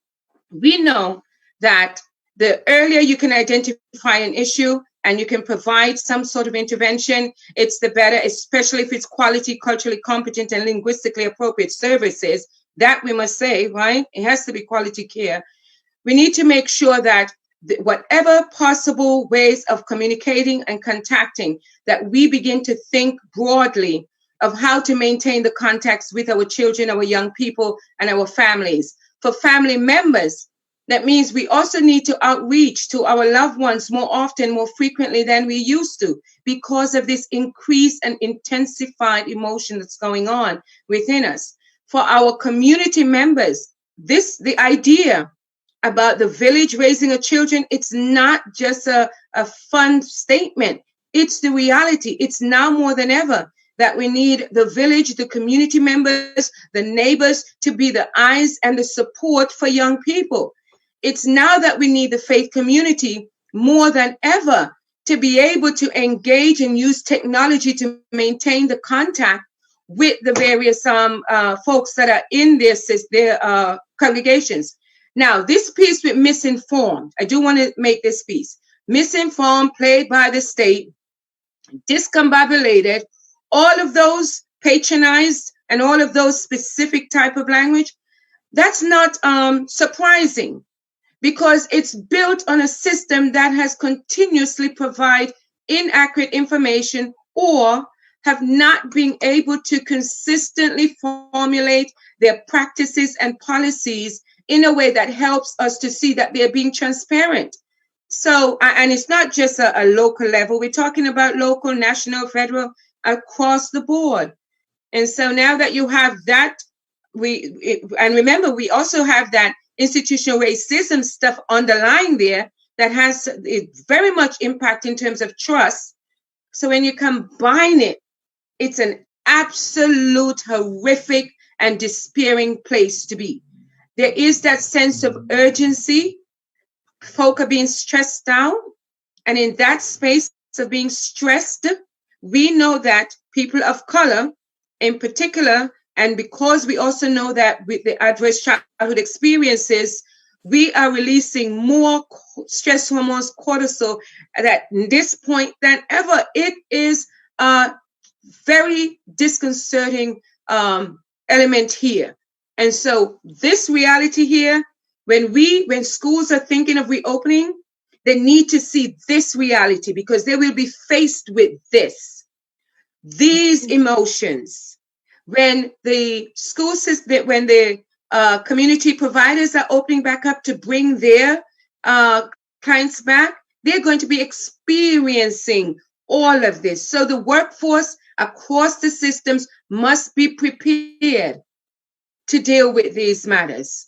We know that the earlier you can identify an issue and you can provide some sort of intervention, it's the better, especially if it's quality, culturally competent, and linguistically appropriate services. That we must say, right? It has to be quality care. We need to make sure that whatever possible ways of communicating and contacting, that we begin to think broadly of how to maintain the contacts with our children, our young people, and our families. For family members, that means we also need to outreach to our loved ones more often, more frequently than we used to, because of this increased and intensified emotion that's going on within us. For our community members, the idea about the village raising of children, it's not just a fun statement. It's the reality. It's now more than ever that we need the village, the community members, the neighbors to be the eyes and the support for young people. It's now that we need the faith community more than ever to be able to engage and use technology to maintain the contact with the various folks that are in their congregations. Now, this piece with misinformed, I do want to make this piece. Misinformed, played by the state, discombobulated, all of those patronized, and all of those specific type of language, that's not surprising, because it's built on a system that has continuously provided inaccurate information or have not been able to consistently formulate their practices and policies in a way that helps us to see that they're being transparent. So, and it's not just a local level. We're talking about local, national, federal, across the board. And so now that you have that, and remember, we also have that institutional racism stuff underlying there that has very much impact in terms of trust. So when you combine it, it's an absolute horrific and despairing place to be. There is that sense of urgency. Folk are being stressed out. And in that space of being stressed, we know that people of color in particular, and because we also know that with the adverse childhood experiences, we are releasing more stress hormones, cortisol, at this point than ever. It is a very disconcerting element here. And so this reality here, when schools are thinking of reopening, they need to see this reality because they will be faced with these emotions. When the school system, when the community providers are opening back up to bring their clients back, they're going to be experiencing all of this. So the workforce across the systems must be prepared to deal with these matters.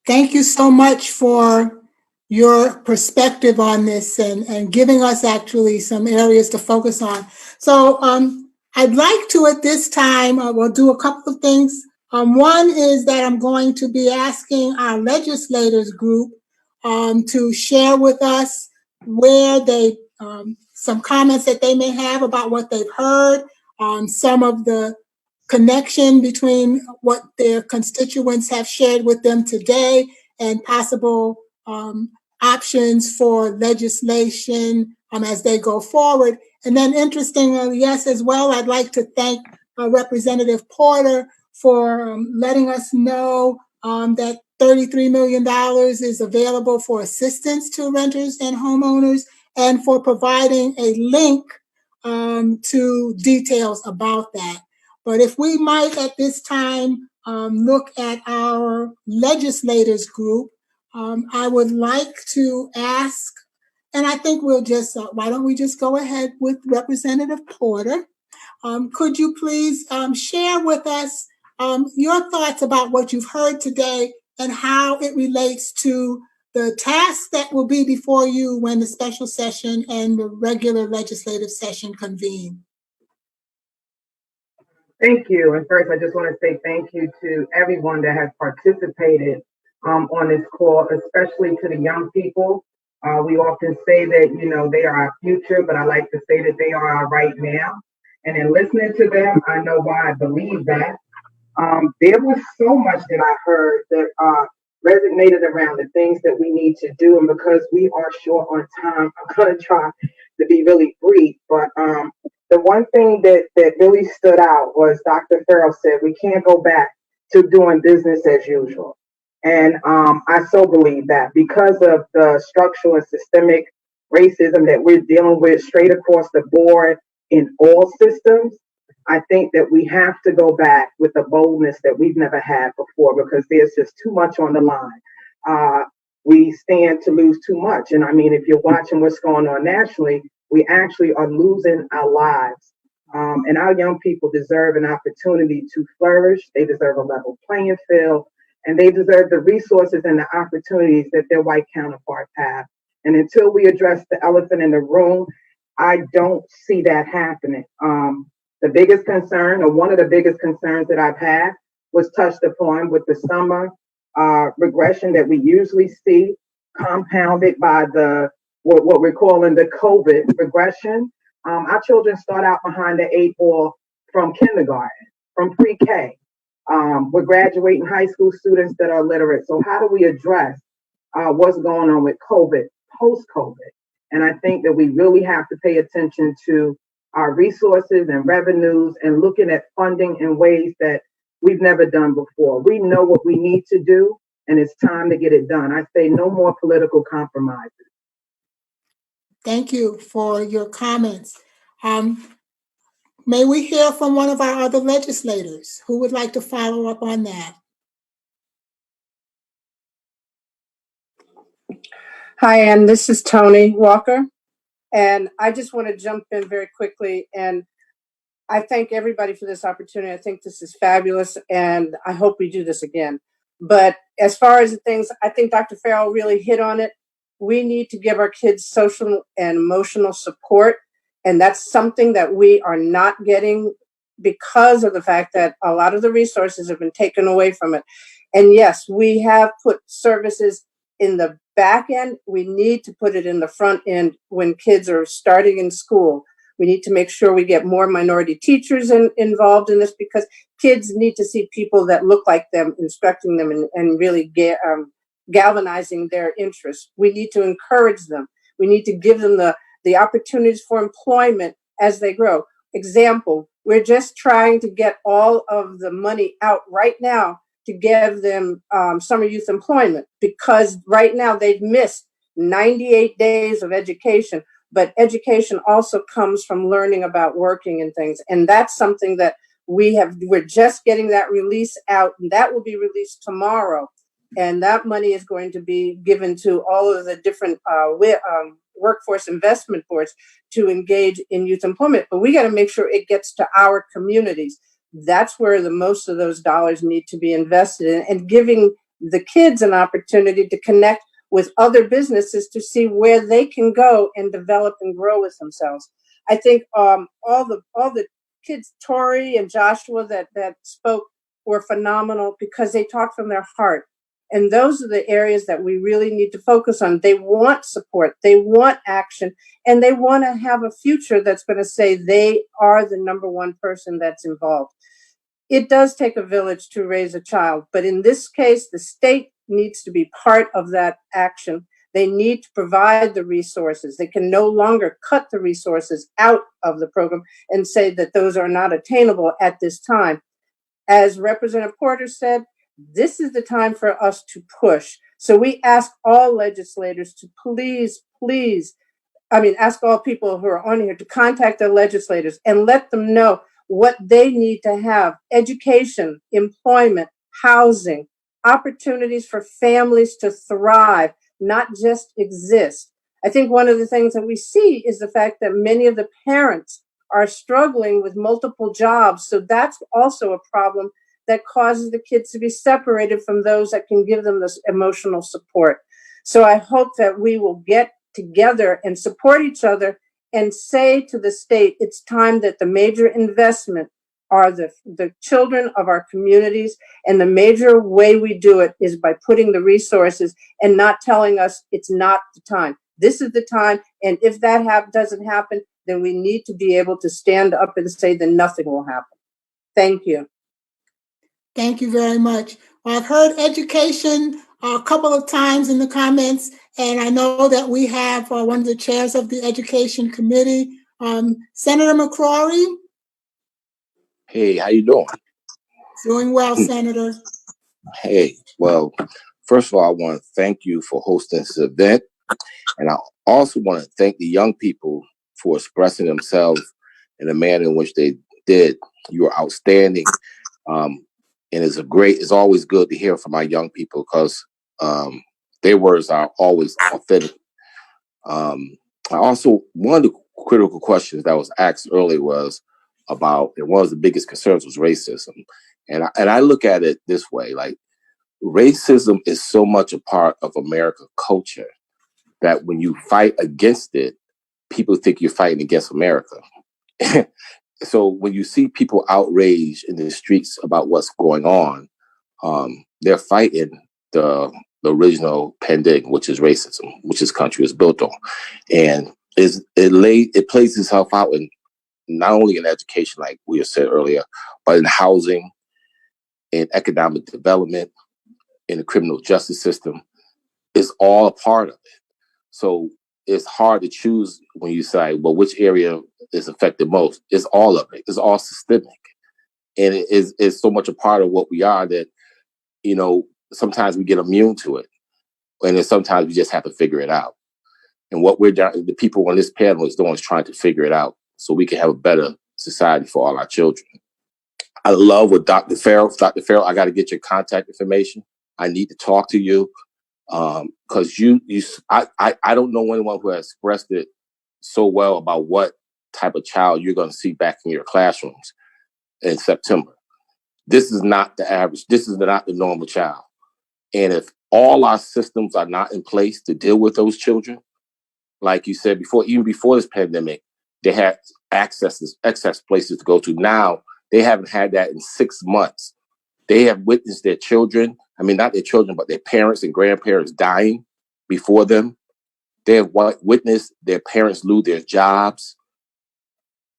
Thank you so much for your perspective on this and giving us actually some areas to focus on. So I'd like to at this time, we'll do a couple of things. One is that I'm going to be asking our legislators group to share with us where they, some comments that they may have about what they've heard, some of the connection between what their constituents have shared with them today and possible options for legislation as they go forward. And then interestingly, yes, as well, I'd like to thank Representative Porter for letting us know that $33 million is available for assistance to renters and homeowners and for providing a link to details about that. But if we might at this time look at our legislators group, I would like to ask, and I think we'll just, why don't we just go ahead with Representative Porter? Could you please share with us your thoughts about what you've heard today and how it relates to the tasks that will be before you when the special session and the regular legislative session convene? Thank you. And first, I just want to say thank you to everyone that has participated on this call, especially to the young people. We often say that, you know, they are our future, but I like to say that they are our right now. And in listening to them, I know why I believe that. There was so much that I heard that resonated around the things that we need to do. And because we are short on time, I'm going to try to be really brief. But the one thing that really stood out was Dr. Farrell said, we can't go back to doing business as usual. And I so believe that because of the structural and systemic racism that we're dealing with straight across the board in all systems, I think that we have to go back with a boldness that we've never had before because there's just too much on the line. We stand to lose too much. And I mean, if you're watching what's going on nationally, we actually are losing our lives. And our young people deserve an opportunity to flourish. They deserve a level playing field, and they deserve the resources and the opportunities that their white counterparts have. And until we address the elephant in the room, I don't see that happening. The biggest concern, or one of the biggest concerns that I've had, was touched upon with the summer regression that we usually see, compounded by the what we're calling the COVID regression. Our children start out behind the 8 ball from kindergarten, from pre-K. We're graduating high school students that are literate. So how do we address what's going on with COVID, post-COVID? And I think that we really have to pay attention to our resources and revenues and looking at funding in ways that we've never done before. We know what we need to do, and it's time to get it done. I say no more political compromises. Thank you for your comments. May we hear from one of our other legislators who would like to follow up on that? Hi, Ann. This is Tony Walker. And I just want to jump in very quickly. And I thank everybody for this opportunity. I think this is fabulous. And I hope we do this again. But as far as the things, I think Dr. Farrell really hit on it. We need to give our kids social and emotional support. And that's something that we are not getting because of the fact that a lot of the resources have been taken away from it. And yes, we have put services in the back end. We need to put it in the front end when kids are starting in school. We need to make sure we get more minority teachers involved in this because kids need to see people that look like them, instructing them and really galvanizing their interests. We need to encourage them. We need to give them the opportunities for employment as they grow. Example, we're just trying to get all of the money out right now to give them summer youth employment, because right now they've missed 98 days of education. But education also comes from learning about working and things. And that's something that we're just getting that release out, and that will be released tomorrow. And that money is going to be given to all of the different workforce investment boards to engage in youth employment. But we got to make sure it gets to our communities. That's where the most of those dollars need to be invested in, and giving the kids an opportunity to connect with other businesses to see where they can go and develop and grow with themselves. I think all the kids, Tori and Joshua, that spoke were phenomenal because they talked from their heart. And those are the areas that we really need to focus on. They want support, they want action, and they want to have a future that's going to say they are the number one person that's involved. It does take a village to raise a child, but in this case, the state needs to be part of that action. They need to provide the resources. They can no longer cut the resources out of the program and say that those are not attainable at this time. As Representative Porter said, this is the time for us to push. So we ask all legislators to ask all people who are on here to contact their legislators and let them know what they need to have: education, employment, housing, opportunities for families to thrive, not just exist. I think one of the things that we see is the fact that many of the parents are struggling with multiple jobs. So that's also a problem that causes the kids to be separated from those that can give them this emotional support. So I hope that we will get together and support each other and say to the state, it's time that the major investment are the children of our communities. And the major way we do it is by putting the resources and not telling us it's not the time. This is the time. And if that doesn't happen, then we need to be able to stand up and say that nothing will happen. Thank you. Thank you very much. I've heard education a couple of times in the comments, and I know that we have one of the chairs of the Education Committee, Senator McCrory. Hey, how you doing? Doing well, Senator. Hey, well, first of all, I want to thank you for hosting this event. And I also want to thank the young people for expressing themselves in the manner in which they did. You are outstanding. And it's always good to hear from our young people because their words are always authentic. One of the critical questions that was asked earlier was about, and one of the biggest concerns was racism. And I look at it this way, like racism is so much a part of American culture that when you fight against it, people think you're fighting against America. So when you see people outraged in the streets about what's going on, they're fighting the original pandemic, which is racism, which this country is built on. And it plays itself out in not only in education, like we said earlier, but in housing, in economic development, in the criminal justice system. It's all a part of it. So it's hard to choose when you say, well, which area is affected most? It's all of it. It's all systemic. And it's so much a part of what we are that, sometimes we get immune to it. And then sometimes we just have to figure it out. And what the people on this panel is doing is trying to figure it out so we can have a better society for all our children. I love what Dr. Farrell. Dr. Farrell, I got to get your contact information. I need to talk to you. Because I don't know anyone who has expressed it so well about what type of child you're going to see back in your classrooms in September. This is not the average. This is not the normal child. And if all our systems are not in place to deal with those children, like you said before, even before this pandemic, they had access places to go to. Now they haven't had that in 6 months. They have witnessed their children. I mean, not their children, but their parents and grandparents dying before them. They have witnessed their parents lose their jobs.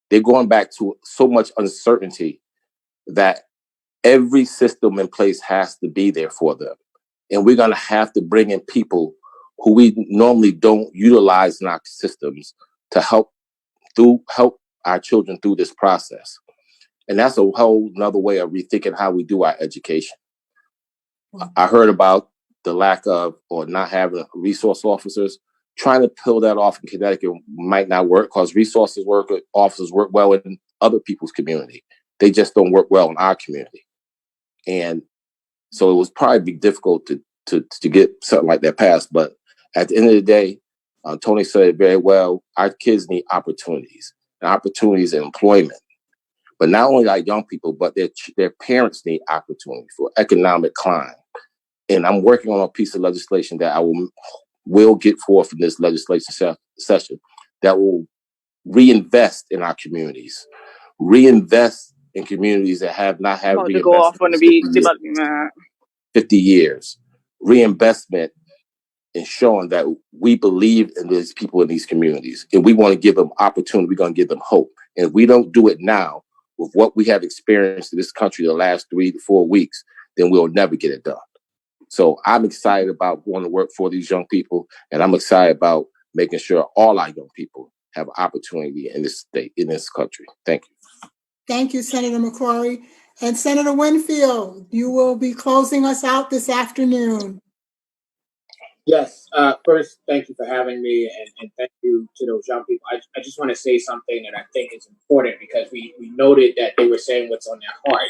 They're going back to so much uncertainty that every system in place has to be there for them. And we're going to have to bring in people who we normally don't utilize in our systems to help our children through this process. And that's a whole nother way of rethinking how we do our education. I heard about the lack of or not having resource officers. Trying to pull that off in Connecticut might not work because officers work well in other people's community. They just don't work well in our community. And so it was probably be difficult to get something like that passed. But at the end of the day, Tony said it very well. Our kids need opportunities and employment. But not only our young people, but their parents need opportunity for economic climb. And I'm working on a piece of legislation that I will get forth in this legislation session that will reinvest in our communities, reinvest in communities that have not had About to go off on the beat. They about to be mad. 50 years, reinvestment in showing that we believe in these people in these communities and we want to give them opportunity. We're going to give them hope. And if we don't do it now with what we have experienced in this country the last 3 to 4 weeks, then we'll never get it done. So I'm excited about going to work for these young people, and I'm excited about making sure all our young people have opportunity in this state, in this country. Thank you. Thank you, Senator McCrory. And Senator Winfield, you will be closing us out this afternoon. Yes. First, thank you for having me, and thank you to those young people. I just want to say something that I think is important because we noted that they were saying what's on their heart.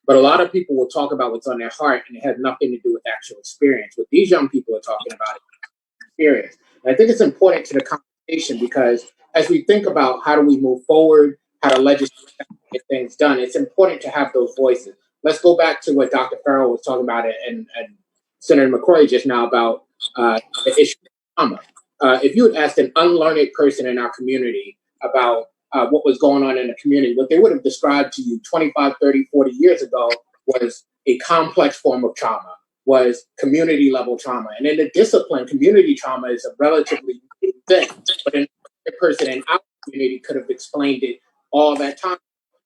But a lot of people will talk about what's on their heart, and it has nothing to do with actual experience. What these young people are talking about is experience. And I think it's important to the conversation because as we think about how do we move forward, how to legislate, get things done, it's important to have those voices. Let's go back to what Dr. Farrell was talking about and Senator McCrory just now about the issue of trauma. If you had asked an unlearned person in our community about what was going on in the community, what they would have described to you 25, 30, 40 years ago was a complex form of trauma, was community level trauma. And in the discipline, community trauma is a relatively new thing, but a person in our community could have explained it all that time.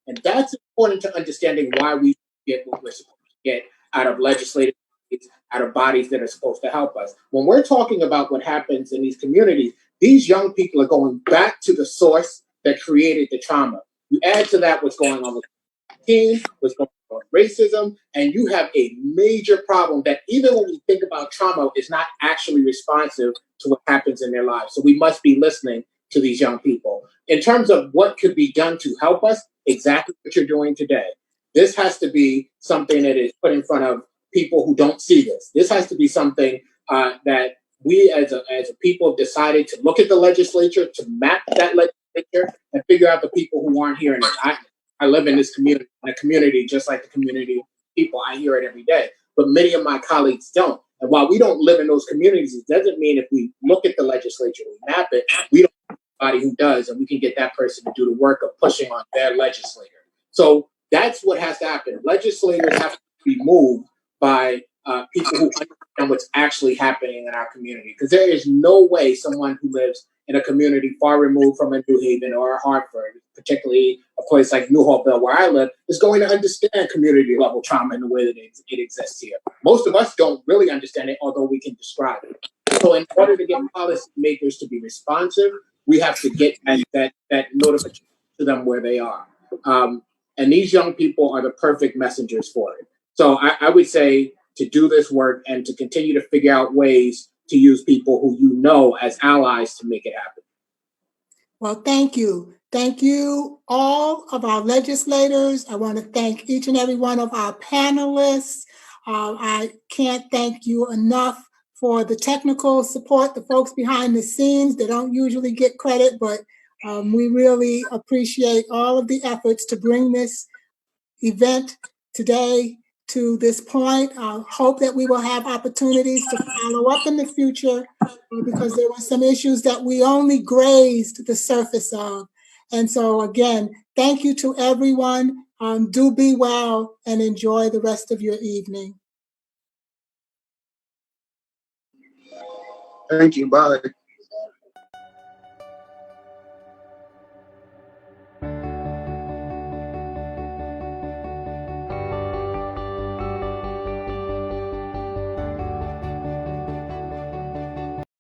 And that's important to understanding why we get what we're supposed to get out of legislative, out of bodies that are supposed to help us. When we're talking about what happens in these communities, these young people are going back to the source that created the trauma. You add to that what's going on with teens, what's going on with racism, and you have a major problem that even when we think about trauma, is not actually responsive to what happens in their lives. So we must be listening to these young people. In terms of what could be done to help us, exactly what you're doing today. This has to be something that is put in front of people who don't see this. This has to be something that we as a people have decided to look at the legislature, to map that legislature and figure out the people who aren't hearing it. I live in this community, just like the community people. I hear it every day, but many of my colleagues don't. And while we don't live in those communities, it doesn't mean if we look at the legislature, we map it, we don't have anybody who does, and we can get that person to do the work of pushing on their legislator. So that's what has to happen. Legislators have to be moved by people who understand what's actually happening in our community. Because there is no way someone who lives in a community far removed from a New Haven or a Hartford, particularly a place like New Hopeville where I live, is going to understand community level trauma in the way that it exists here. Most of us don't really understand it, although we can describe it. So in order to get policymakers to be responsive, we have to get that notification to them where they are. And these young people are the perfect messengers for it. So I would say to do this work and to continue to figure out ways to use people who you know as allies to make it happen. Well, thank you. Thank you, all of our legislators. I want to thank each and every one of our panelists. I can't thank you enough for the technical support, the folks behind the scenes. They don't usually get credit, but we really appreciate all of the efforts to bring this event today to this point. I hope that we will have opportunities to follow up in the future because there were some issues that we only grazed the surface of. And so again, thank you to everyone. Do be well and enjoy the rest of your evening. Thank you. Bye.